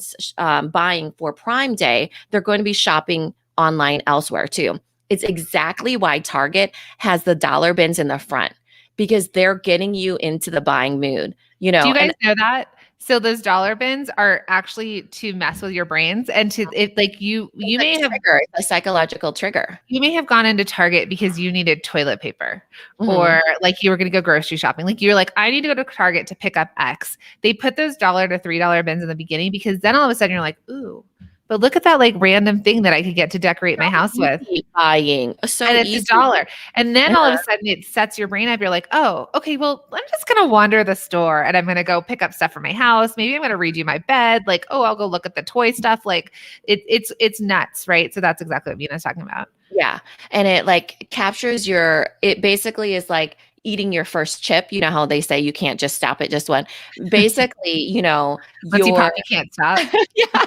buying for Prime Day, they're going to be shopping online elsewhere too. It's exactly why Target has the dollar bins in the front, because they're getting you into the buying mood, you know. Do you guys And know that? So those dollar bins are actually to mess with your brains and to it like you it's may a have trigger, a psychological trigger. gone into Target because you needed toilet paper Mhm. or like you were going to go grocery shopping. Like you're like, I need to go to Target to pick up X. They put those $1 to $3 bins in the beginning because then all of a sudden you're like, ooh, but look at that like random thing that I could get to decorate my house with. Easy buying. So And it's easy. $1. And then all of a Uh-huh. sudden it sets your brain up. You're like, oh, okay, well, I'm just going to wander the store and I'm going to go pick up stuff for my house. Maybe I'm going to redo my bed. Like, oh, I'll go look at the toy stuff. Like it's nuts, right? So that's exactly what Mina's talking about. Yeah. And it like captures it basically is like eating your first chip. You know how they say you can't just stop at just one. Basically, you know, Once you pop, you can't stop. yeah.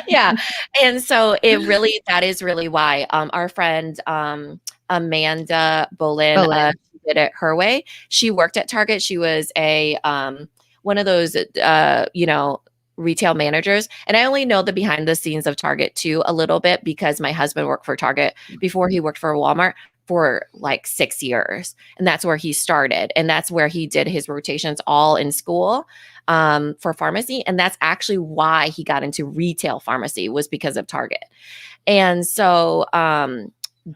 Yeah. And so that is really why our friend Amanda Bolin, she did it her way. She worked at Target. She was a one of those you know, retail managers. And I only know the behind the scenes of Target too a little bit because my husband worked for Target before he worked for Walmart for like 6 years. And that's where he started. And that's where he did his rotations all in school for pharmacy. And that's actually why he got into retail pharmacy, was because of Target. And so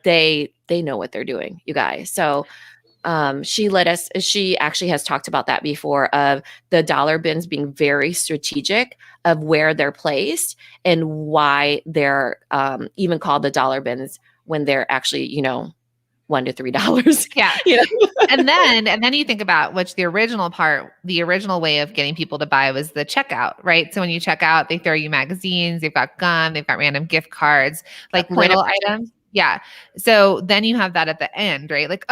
they know what they're doing, you guys. So she actually has talked about that before, of the dollar bins being very strategic of where they're placed and why they're even called the dollar bins when they're actually, you know, $1 to $3. Yeah. You know? and then you think about which the original way of getting people to buy was the checkout, right? So when you check out, they throw you magazines, they've got gum, they've got random gift cards, like little items. Yeah. So then you have that at the end, right? Like,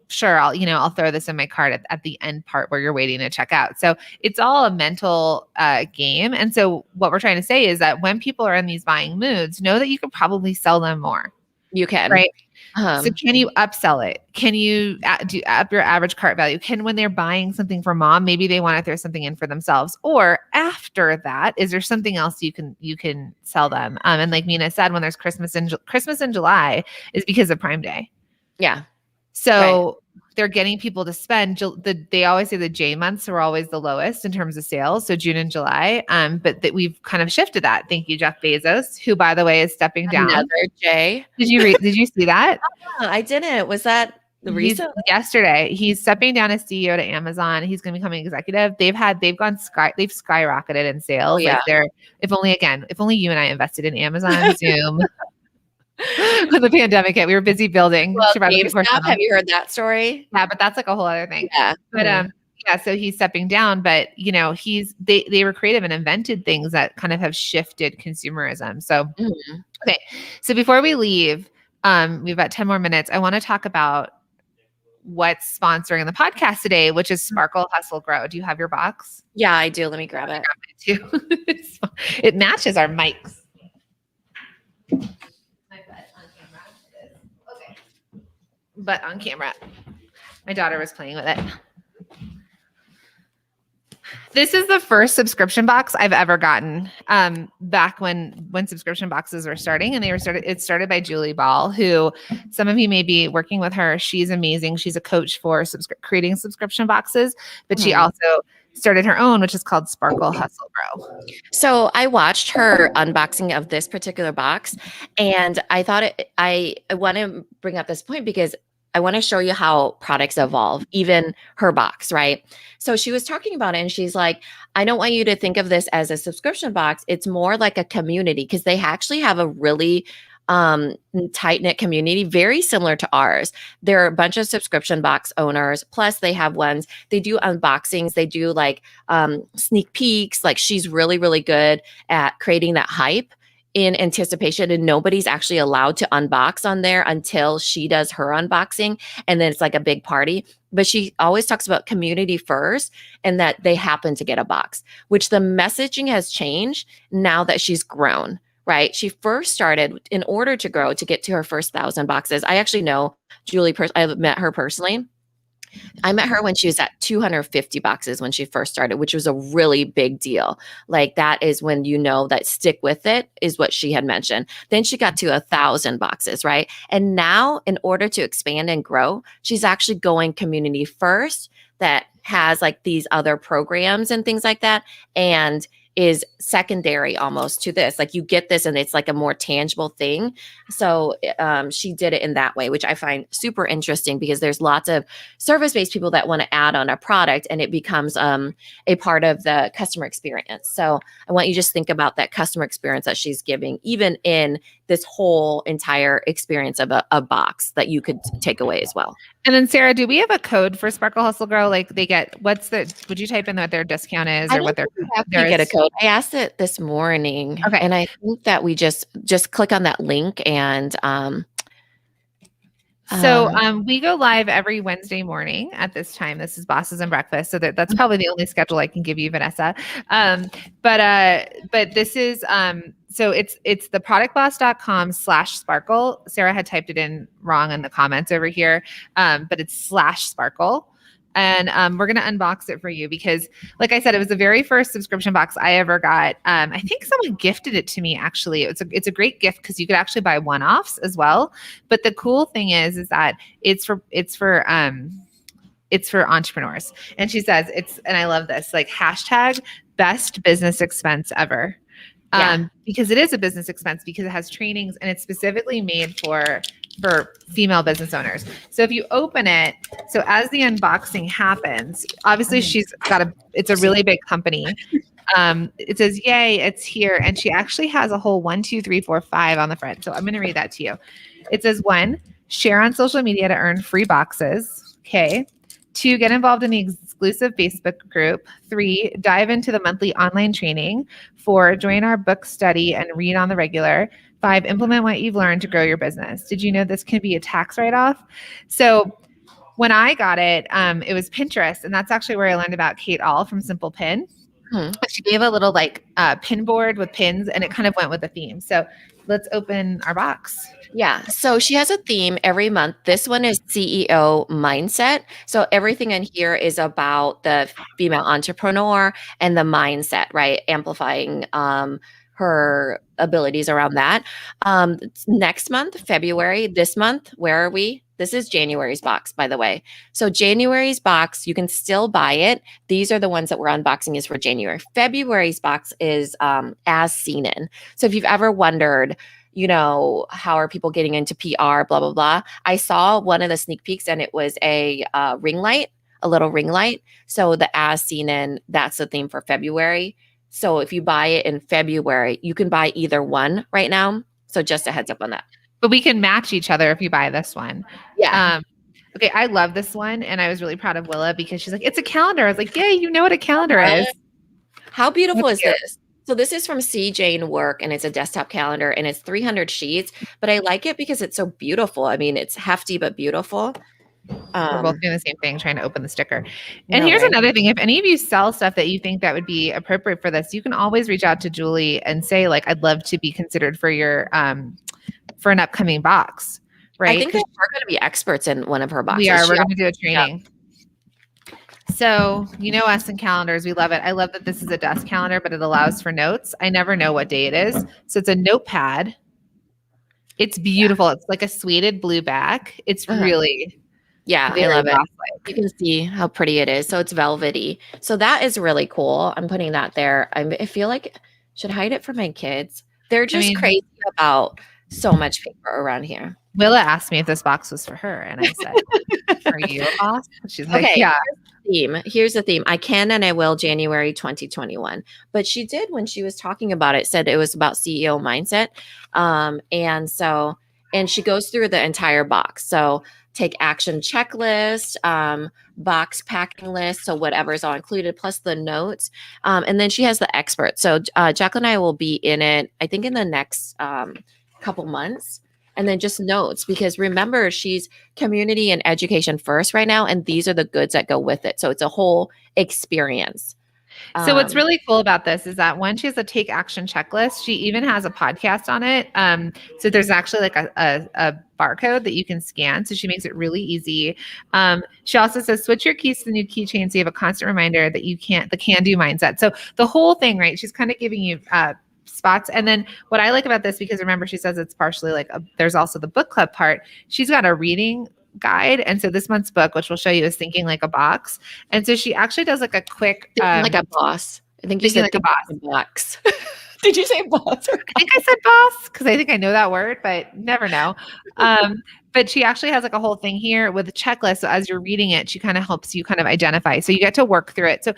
sure, I'll throw this in my cart at the end part where you're waiting to check out. So it's all a mental game. And so what we're trying to say is that when people are in these buying moods, know that you could probably sell them more. You can. Right. So can you upsell it? Can you do up your average cart value? When they're buying something for mom, maybe they want to throw something in for themselves. Or after that, is there something else you can sell them? And like Mina said, when there's Christmas in July is because of Prime Day. Yeah. So they're getting people to spend. They always say the J months are always the lowest in terms of sales. So June and July. But that we've kind of shifted that. Thank you, Jeff Bezos, who, by the way, is stepping down. Another J. Did you see that? Oh, I didn't. Was that yesterday? He's stepping down as CEO to Amazon. He's going to become an executive. They've skyrocketed in sales. Oh, yeah. Like if only you and I invested in Amazon, Zoom. When the pandemic hit, we were busy building. Well, have you heard that story? Yeah, but that's like a whole other thing. Yeah. But so he's stepping down, but they were creative and invented things that kind of have shifted consumerism. So okay. So before we leave, we've about 10 more minutes. I want to talk about what's sponsoring the podcast today, which is Sparkle, Hustle, Grow. Do you have your box? Yeah, I do. Let me grab it. Too. It matches our mics. But on camera, my daughter was playing with it. This is the first subscription box I've ever gotten. Back when subscription boxes were starting, and it started by Julie Ball, who some of you may be working with her. She's amazing. She's a coach for creating subscription boxes, but she also started her own, which is called Sparkle, Hustle, Grow. So I watched her unboxing of this particular box, and I thought I want to bring up this point because I want to show you how products evolve, even her box, right? So she was talking about it and she's like, I don't want you to think of this as a subscription box. It's more like a community, because they actually have a really tight-knit community, very similar to ours. There are a bunch of subscription box owners, plus they have ones, they do unboxings, they do like sneak peeks. Like she's really, really good at creating that hype in anticipation, and nobody's actually allowed to unbox on there until she does her unboxing, and then it's like a big party. But she always talks about community first and that they happen to get a box, which the messaging has changed now that she's grown, right? She first started, in order to grow, to get to her first 1,000 boxes. I actually know Julie, I met her personally. I met her when she was at 250 boxes when she first started, which was a really big deal. Like, that is when you know that stick with it is what she had mentioned. Then she got to 1,000 boxes, right? And now, in order to expand and grow, she's actually going community first, that has like these other programs and things like that, and is secondary almost to this. Like, you get this and it's like a more tangible thing. So she did it in that way, which I find super interesting, because there's lots of service-based people that want to add on a product, and it becomes a part of the customer experience. So I want you to just think about that customer experience that she's giving, even in this whole entire experience of a box that you could take away as well. And then Sarah, do we have a code for Sparkle Hustle Grow? Like, they get, would you type in what their discount is, or what their get a code? I asked it this morning. Okay. And I think that we just click on that link, and we go live every Wednesday morning at this time. This is Bosses and Breakfast. So that's probably the only schedule I can give you, Vanessa. But this is, so it's theproductboss.com/sparkle. Sarah had typed it in wrong in the comments over here. But it's /sparkle. And we're going to unbox it for you because, like I said, it was the very first subscription box I ever got. I think someone gifted it to me, actually. It's a great gift because you could actually buy one-offs as well. But the cool thing is that it's for entrepreneurs. And she says and I love this, like, #best business expense ever. Because it is a business expense, because it has trainings, and it's specifically made for female business owners. So if you open it, so as the unboxing happens, obviously it's a really big company. It says, "Yay, it's here." And she actually has a whole 1, 2, 3, 4, 5 on the front. So I'm going to read that to you. It says, 1, share on social media to earn free boxes. Okay. 2, get involved in the exclusive Facebook group. 3, dive into the monthly online training. 4, join our book study and read on the regular. 5, implement what you've learned to grow your business. Did you know this can be a tax write-off? So when I got it, it was Pinterest, and that's actually where I learned about Kate All from Simple Pin. She gave a little pin board with pins, and it kind of went with the theme. So let's open our box. Yeah. So she has a theme every month. This one is CEO mindset. So everything in here is about the female entrepreneur and the mindset, right? Amplifying her abilities around that. Next month, February, this month, where are we? This is January's box, by the way. So January's box, you can still buy it. These are the ones that we're unboxing is for January. February's box is as seen in. So if you've ever wondered, how are people getting into PR, blah, blah, blah. I saw one of the sneak peeks, and it was a ring light, a little ring light. So the as seen in, that's the theme for February. So if you buy it in February, you can buy either one right now. So just a heads up on that. But we can match each other if you buy this one. Yeah. Okay, I love this one, and I was really proud of Willa because she's like, "It's a calendar." I was like, "Yeah, you know what a calendar is." How beautiful is this? So this is from C. Jane Work, and it's a desktop calendar, and it's 300 sheets. But I like it because it's so beautiful. I mean, it's hefty but beautiful. We're both doing the same thing, trying to open the sticker. And here's another thing. If any of you sell stuff that you think that would be appropriate for this, you can always reach out to Julie and say, like, "I'd love to be considered for your for an upcoming box." Right? I think that we're going to be experts in one of her boxes. We are. We're going to do a training. Yeah. So, us and calendars, we love it. I love that this is a desk calendar, but it allows for notes. I never know what day it is. So it's a notepad. It's beautiful. Yeah. It's like a suede blue back. It's really, I love it. You can see how pretty it is. So it's velvety. So that is really cool. I'm putting that there. I feel like I should hide it from my kids. They're just crazy about so much paper around here. Willa asked me if this box was for her, and I said, "Are you a boss?" She's like, "Yeah." Here's the theme. I can and I will January 2021. But she did, when she was talking about it, said it was about CEO mindset. And she goes through the entire box. So take action checklist, box packing list, so whatever's all included, plus the notes. And then she has the expert. So Jacqueline and I will be in it, I think, in the next couple months. And then just notes, because remember, she's community and education first right now, and these are the goods that go with it. So it's a whole experience. So what's really cool about this is that one, she has a take action checklist. She even has a podcast on it. So there's actually like a barcode that you can scan. So she makes it really easy. She also says, switch your keys to the new keychain so you have a constant reminder that you can't, the can-do mindset. So the whole thing, right? She's kind of giving you spots. And then what I like about this, because remember, she says it's partially like there's also the book club part. She's got a reading guide. And so this month's book, which we'll show you, is Thinking Like a Box. And so she actually does like a quick like a boss. I think you Thinking said Like a Boss. box. Did you say boss? I think I said boss because I think I know that word, but never know. But she actually has like a whole thing here with a checklist. So as you're reading it, she kind of helps you kind of identify. So you get to work through it. So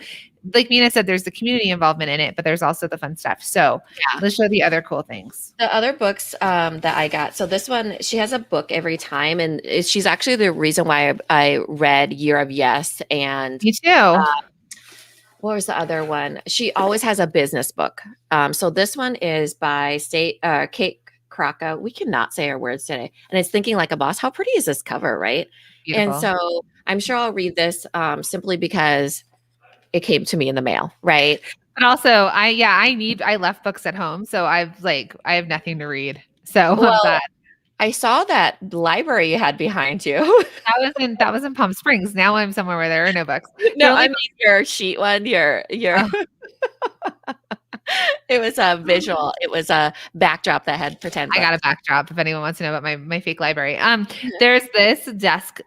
like Mina said, there's the community involvement in it, but there's also the fun stuff. So let's show the other cool things. The other books that I got. So this one, she has a book every time. And she's actually the reason why I read Year of Yes. And Me too. what was the other one? She always has a business book. So this one is by Kate Kraka. We cannot say our words today. And it's Thinking Like a Boss. How pretty is this cover, right? Beautiful. And so I'm sure I'll read this simply because it came to me in the mail, right? But also I left books at home. So I have nothing to read. So I'm sad. I saw that library you had behind you. That was in Palm Springs. Now I'm somewhere where there are no books. No, I mean your sheet one, your It was a visual. It was a backdrop that had pretend books. I got a backdrop if anyone wants to know about my fake library. There's this desk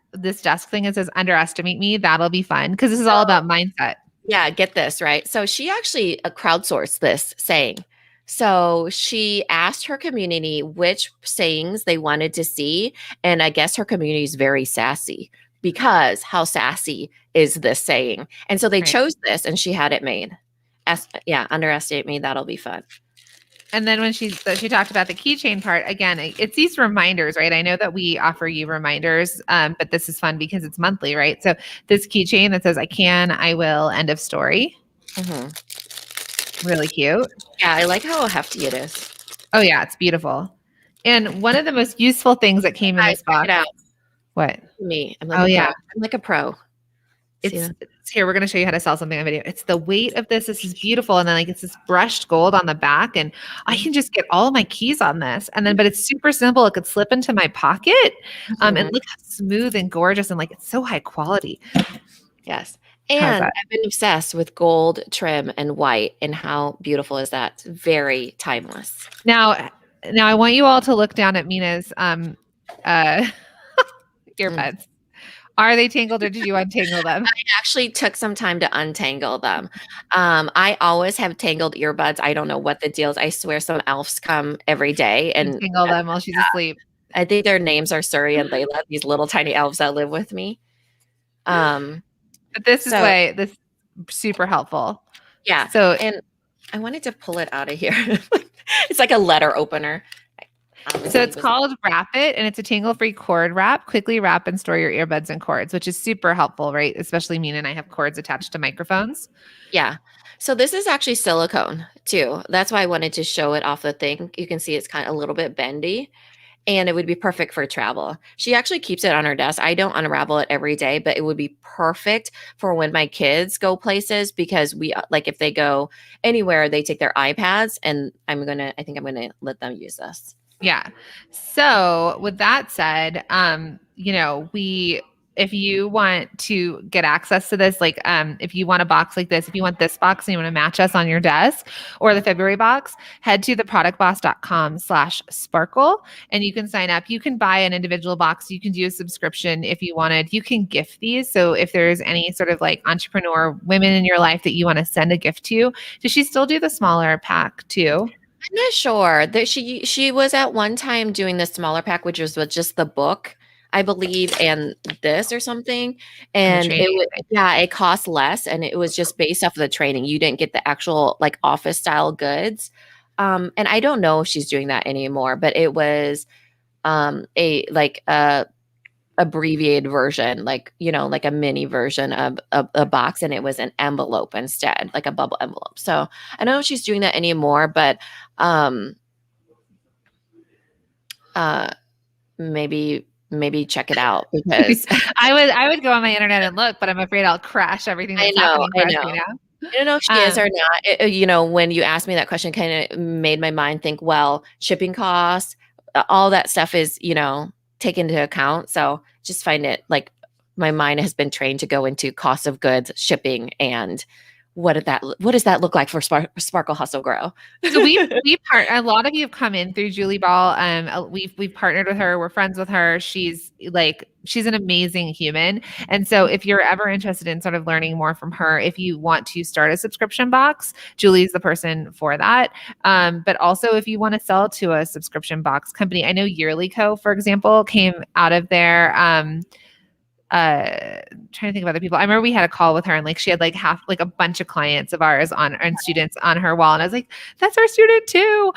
thing that says underestimate me. That'll be fun because this is all about mindset. Yeah, get this, right? So she actually crowdsourced this saying. So she asked her community which sayings they wanted to see. And I guess her community is very sassy because how sassy is this saying? And so they chose this and she had it made. Underestimate me. That'll be fun. And then when she talked about the keychain part, again, it's these reminders, right? I know that we offer you reminders, but this is fun because it's monthly, right? So this keychain that says, I can, I will, end of story. Mm-hmm. Really cute. Yeah, I like how hefty it is. Oh, yeah, it's beautiful. And one of the most useful things that came in this box. What? Me. I'm like a pro. It's here. We're going to show you how to sell something on video. It's the weight of this. This is beautiful. And then it's this brushed gold on the back. And I can just get all of my keys on this. And then, but it's super simple. It could slip into my pocket. And look how smooth and gorgeous. And it's so high quality. Yes. And I've been obsessed with gold trim and white. And how beautiful is that? It's very timeless. Now I want you all to look down at Mina's earbuds. Are they tangled or did you untangle them? I actually took some time to untangle them. I always have tangled earbuds. I don't know what the deal is. I swear some elves come every day and tangle them while she's asleep. I think their names are Suri and Layla, these little tiny elves that live with me. But this is super helpful. Yeah. So, and I wanted to pull it out of here. It's like a letter opener. So it's called Wrap It, and it's a tangle-free cord wrap. Quickly wrap and store your earbuds and cords, which is super helpful, right? Especially Mina and I have cords attached to microphones. Yeah. So this is actually silicone too. That's why I wanted to show it off the thing. You can see it's kind of a little bit bendy, and it would be perfect for travel. She actually keeps it on her desk. I don't unravel it every day, but it would be perfect for when my kids go places because if they go anywhere, they take their iPads, and I think I'm gonna let them use this. Yeah. So with that said, if you want to get access to this, if you want a box like this, if you want this box and you want to match us on your desk or the February box, head to theproductboss.com/sparkle and you can sign up. You can buy an individual box. You can do a subscription if you wanted. You can gift these. So if there's any sort of entrepreneur women in your life that you want to send a gift to, does she still do the smaller pack too? I'm not sure that she was at one time doing the smaller pack, which was with just the book, I believe, and this or something. And it cost less, and it was just based off of the training. You didn't get the actual office style goods. And I don't know if she's doing that anymore, but it was a abbreviated version, like, like a mini version of a box, and it was an envelope instead, like a bubble envelope. So I don't know if she's doing that anymore, but maybe check it out because I would go on my internet and look, but I'm afraid I'll crash everything that's happening for I us know. right now. I don't know if she is or not. When you asked me that question, kind of made my mind think, well, shipping costs, all that stuff is, taken into account. So just find it like my mind has been trained to go into cost of goods, shipping, and what does that look like for Sparkle Hustle Grow? So a lot of you have come in through Julie Ball. We've partnered with her. We're friends with her. She's an amazing human. And so if you're ever interested in sort of learning more from her, if you want to start a subscription box, Julie's the person for that. But also if you want to sell to a subscription box company, I know Yearly Co, for example, came out of there. Trying to think of other people. I remember we had a call with her and she had a bunch of clients of ours and students on her wall. And I was like, that's our student too.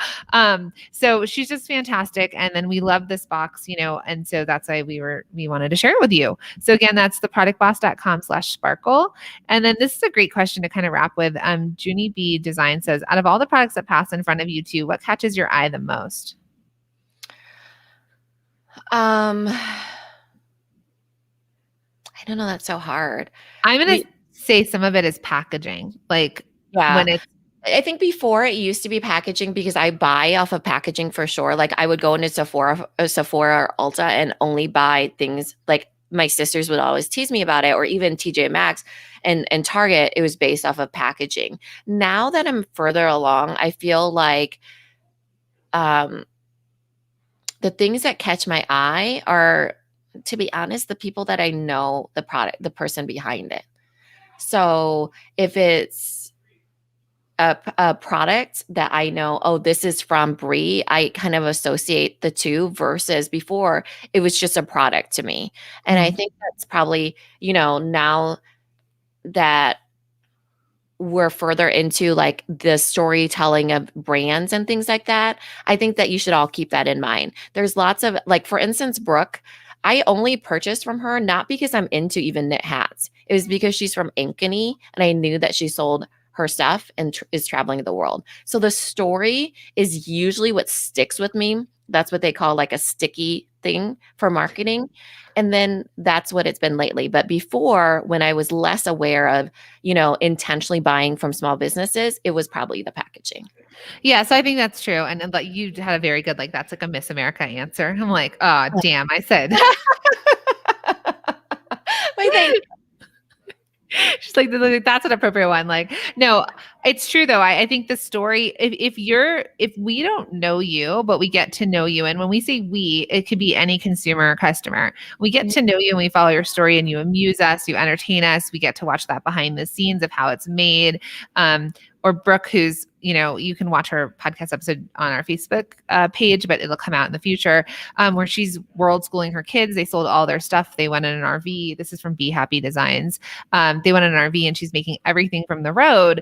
So she's just fantastic. And then we love this box, and so that's why we wanted to share it with you. So again, that's theproductboss.com/sparkle. And then this is a great question to kind of wrap with. Junie B Design says, out of all the products that pass in front of you two, what catches your eye the most? I don't know. That's so hard. I'm going to say some of it is packaging. When I think before it used to be packaging because I buy off of packaging for sure. Like I would go into Sephora or Ulta and only buy things like my sisters would always tease me about it, or even TJ Maxx and Target. It was based off of packaging. Now that I'm further along, I feel like the things that catch my eye are, to be honest, the people that I know, the product, the person behind it. So if it's a product that I know, oh, this is from Brie, I kind of associate the two versus before it was just a product to me. And I think that's probably, now that we're further into the storytelling of brands and things like that, I think that you should all keep that in mind. There's lots of, for instance, Brooke, I only purchased from her not because I'm into even knit hats. It was because she's from Ankeny and I knew that she sold her stuff and is traveling the world. So the story is usually what sticks with me. That's what they call a sticky thing for marketing. And then that's what it's been lately. But before, when I was less aware of, intentionally buying from small businesses, it was probably the packaging. Yeah, so I think that's true. And you had a very good, that's like a Miss America answer. I'm like, oh, damn, I said. My thank you. She's like, that's an appropriate one. No, it's true though. I think the story, if we don't know you, but we get to know you. And when we say we, it could be any consumer or customer. We get to know you and we follow your story and you amuse us, you entertain us. We get to watch that behind the scenes of how it's made. Or Brooke, who's, you can watch her podcast episode on our Facebook page, but it'll come out in the future, where she's world schooling her kids. They sold all their stuff. They went in an RV. This is from Be Happy Designs. They went in an RV and she's making everything from the road.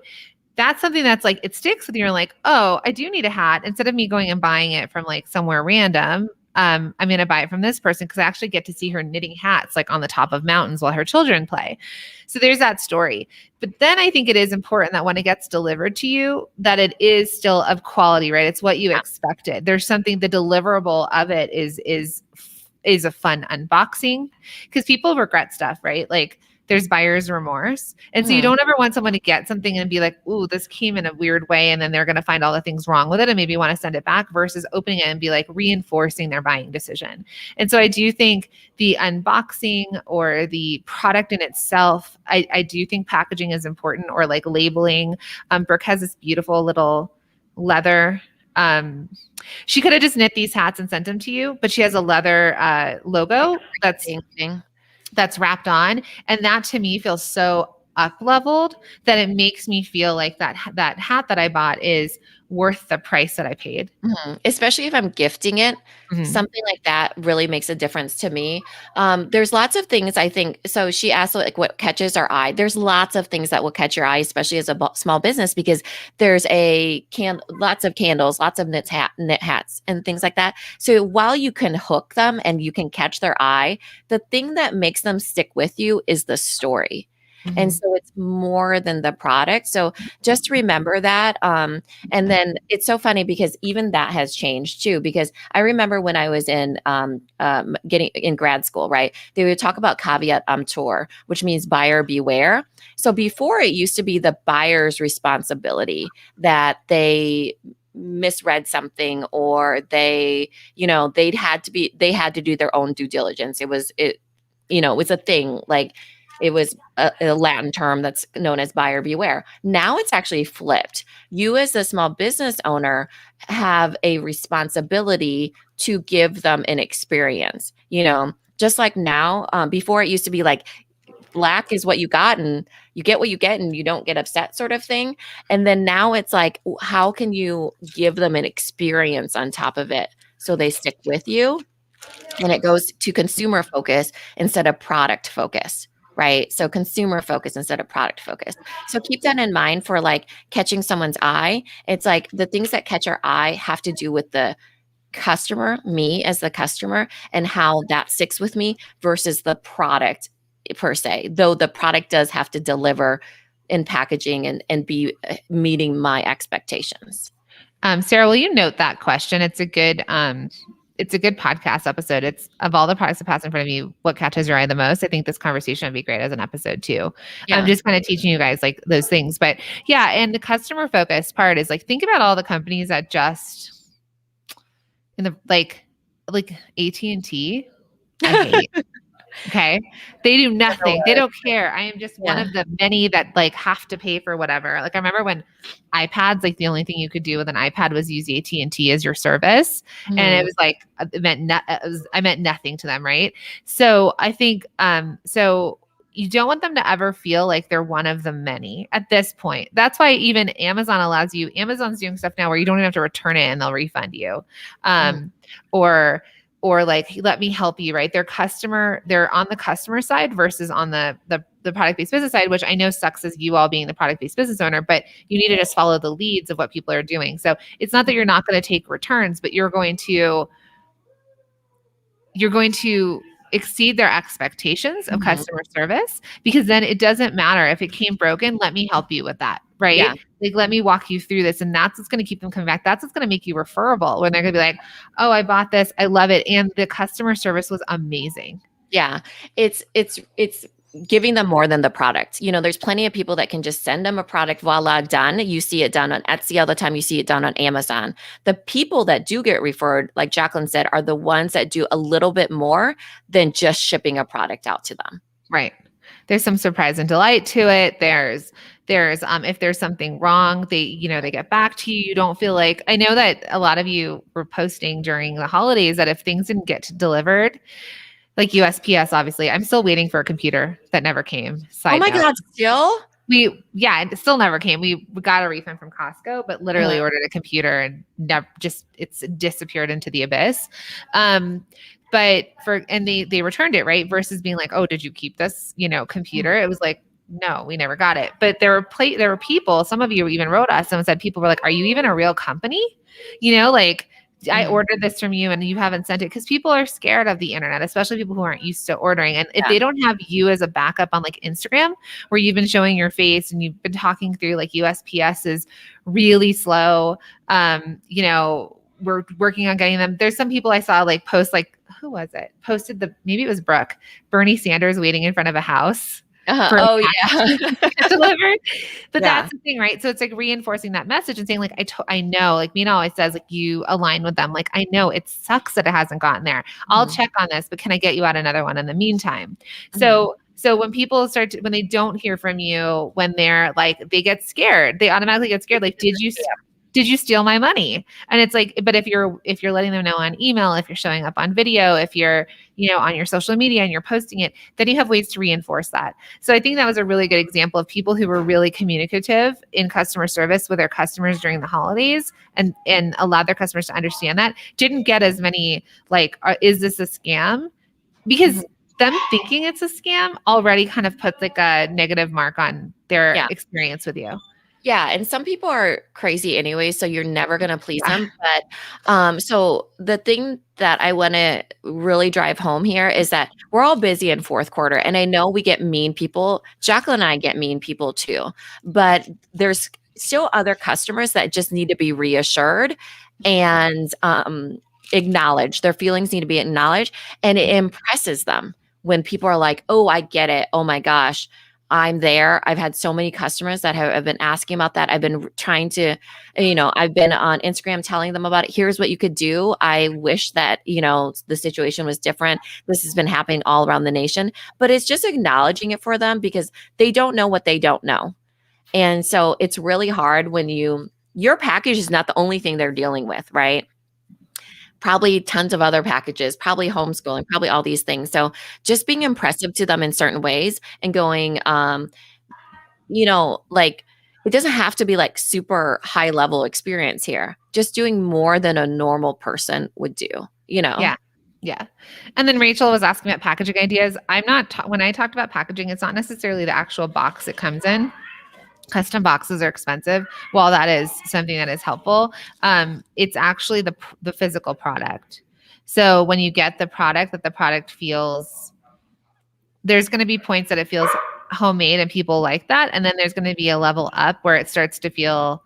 That's something that's it sticks with you. You're like, oh, I do need a hat. Instead of me going and buying it from somewhere random, I'm going to buy it from this person because I actually get to see her knitting hats on the top of mountains while her children play. So there's that story. But then I think it is important that when it gets delivered to you, that it is still of quality, right? It's what you expected. There's something, the deliverable of it is a fun unboxing because people regret stuff, right? There's buyer's remorse. And so you don't ever want someone to get something and be like, ooh, this came in a weird way. And then they're going to find all the things wrong with it and maybe want to send it back versus opening it and be reinforcing their buying decision. And so I do think the unboxing or the product in itself, I do think packaging is important, or labeling. Brooke has this beautiful little leather. She could have just knit these hats and sent them to you, but she has a leather logo that's wrapped on. And that to me feels so up leveled that it makes me feel like that hat that I bought is worth the price that I paid. Especially if I'm gifting it. Something like that really makes a difference to me. There's lots of things I think. So she asked like what catches our eye. There's lots of things that will catch your eye, especially as a small business, because there's lots of candles, lots of knit hats and things like that. So while you can hook them and you can catch their eye, the thing that makes them stick with you is the story. And so it's more than the product. So just remember that. And then it's so funny because even that has changed too, because I remember when I was in getting in grad school, right? They would talk about caveat emptor, which means buyer beware. So before it used to be the buyer's responsibility that they misread something or they had to do their own due diligence. It was a thing, like it was a Latin term that's known as buyer beware. Now it's actually flipped. You as a small business owner have a responsibility to give them an experience, just like now. Before it used to be like black is what you got and you get what you get and you don't get upset sort of thing. And then now it's like, how can you give them an experience on top of it so they stick with you? And it goes to consumer focus instead of product focus. Right. So consumer focus instead of product focus. So keep that in mind for like catching someone's eye. It's like the things that catch our eye have to do with the customer, me as the customer, and how that sticks with me versus the product per se, though the product does have to deliver in packaging and be meeting my expectations. Sarah, will you note that question? It's a good podcast episode. It's of all the products that pass in front of you, what catches your eye the most? I think this conversation would be great as an episode too. Yeah. I'm just kind of teaching you guys like those things. But yeah, and the customer focused part is like, think about all the companies that just in the like AT&T, I hate. Okay. They do nothing. They don't care. I am just one of the many that like have to pay for whatever. Like I remember when iPads, like the only thing you could do with an iPad was use AT&T as your service. And it was like, I meant nothing to them. Right. So I think, so you don't want them to ever feel like they're one of the many at this point. That's why even Amazon's doing stuff now where you don't even have to return it and they'll refund you. Or like, let me help you, right? They're on the customer side versus on the product-based business side, which I know sucks as you all being the product-based business owner, but you need to just follow the leads of what people are doing. So it's not that you're not going to take returns, but you're going to exceed their expectations of customer service, because then it doesn't matter if it came broken, let me help you with that. Right. Yeah. Like, let me walk you through this. And that's what's going to keep them coming back. That's what's going to make you referable when they're going to be like, oh, I bought this. I love it. And the customer service was amazing. Yeah. It's giving them more than the product. There's plenty of people that can just send them a product, voila, done. You see it done on Etsy all the time. You see it done on Amazon. The people that do get referred, like Jacqueline said, are the ones that do a little bit more than just shipping a product out to them. Right. There's some surprise and delight to it. There's if there's something wrong, they get back to you. You don't feel like, I know that a lot of you were posting during the holidays that if things didn't get delivered, like USPS, obviously, I'm still waiting for a computer that never came. Oh my God, still? It still never came. We got a refund from Costco, but literally ordered a computer and it's disappeared into the abyss. But they returned it, right? Versus being like, oh, did you keep this, computer? It was like, no, we never got it. But there were people, some of you even wrote us and said, people were like, are you even a real company? I ordered this from you and you haven't sent it, because people are scared of the internet, especially people who aren't used to ordering. And if they don't have you as a backup on like Instagram, where you've been showing your face and you've been talking through like USPS is really slow. We're working on getting them. There's some people I saw like post, like, who was it? Posted maybe it was Brooke, Bernie Sanders waiting in front of a house. Delivered. But that's the thing, right? So it's like reinforcing that message and saying like, I know, like Mina always says, like, you align with them. Like, I know it sucks that it hasn't gotten there. I'll check on this, but can I get you out another one in the meantime? So when people when they don't hear from you, when they're like, they get scared, they automatically get scared. Like, did you did you steal my money? And it's like, but if you're letting them know on email, if you're showing up on video, if you're, on your social media and you're posting it, then you have ways to reinforce that. So I think that was a really good example of people who were really communicative in customer service with their customers during the holidays and allowed their customers to understand that. Didn't get as many like, is this a scam? Because them thinking it's a scam already kind of puts like a negative mark on their experience with you. Yeah, and some people are crazy anyway, so you're never going to please them. But so the thing that I want to really drive home here is that we're all busy in fourth quarter, and I know we get mean people. Jacqueline and I get mean people too, but there's still other customers that just need to be reassured and acknowledged. Their feelings need to be acknowledged, and it impresses them when people are like, "Oh, I get it. Oh my gosh. I'm there." I've had so many customers that have been asking about that. I've been trying to, I've been on Instagram telling them about it. Here's what you could do. I wish that, the situation was different. This has been happening all around the nation, but it's just acknowledging it for them because they don't know what they don't know. And so it's really hard when your package is not the only thing they're dealing with, right? Probably tons of other packages, probably homeschooling, probably all these things. So just being impressive to them in certain ways and going, like it doesn't have to be like super high level experience here. Just doing more than a normal person would do, Yeah. Yeah. And then Rachel was asking about packaging ideas. When I talked about packaging, it's not necessarily the actual box it comes in. Custom boxes are expensive. While that is something that is helpful, it's actually the physical product. So when you get the product, that the product feels, there's going to be points that it feels homemade and people like that. And then there's going to be a level up where it starts to feel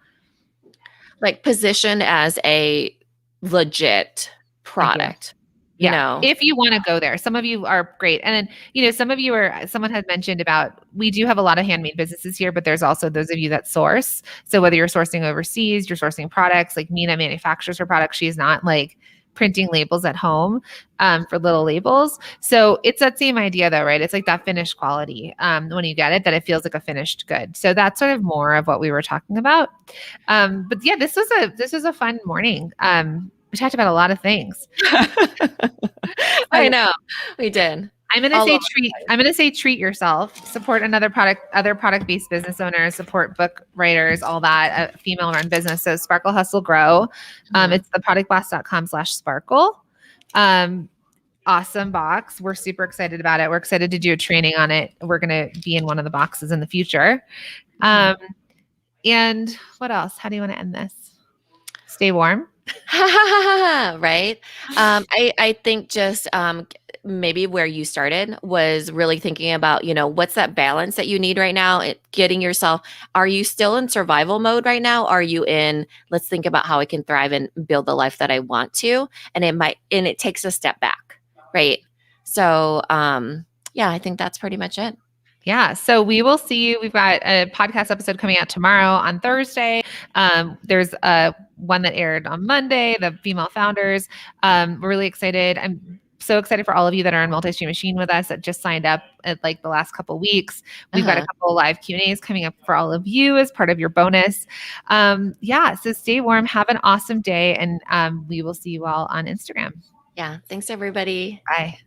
like positioned as a legit product. If you want to go there. Some of you are great. And then, someone had mentioned about, we do have a lot of handmade businesses here, but there's also those of you that source. So whether you're sourcing overseas, you're sourcing products, like Mina manufactures her products. She's not like printing labels at home for little labels. So it's that same idea though, right? It's like that finished quality when you get it, that it feels like a finished good. So that's sort of more of what we were talking about. But yeah, this was a fun morning. We talked about a lot of things. I know we did. I'm going to say treat yourself, support other product-based business owners, support book writers, all that, a female-run business. So Sparkle Hustle Grow. It's theproductblast.com/sparkle. Awesome box. We're super excited about it. We're excited to do a training on it. We're going to be in one of the boxes in the future. And what else? How do you want to end this? Stay warm. Right. I think just maybe where you started was really thinking about, what's that balance that you need right now? Getting yourself, are you still in survival mode right now? Are you in, let's think about how I can thrive and build the life that I want to? And it takes a step back. Right. So, I think that's pretty much it. Yeah. So we will see you. We've got a podcast episode coming out tomorrow on Thursday. There's one that aired on Monday, the female founders. We're really excited. I'm so excited for all of you that are on Multi-Stream Machine with us that just signed up at like the last couple of weeks. We've got a couple of live Q&As coming up for all of you as part of your bonus. So stay warm. Have an awesome day. And we will see you all on Instagram. Yeah. Thanks, everybody. Bye.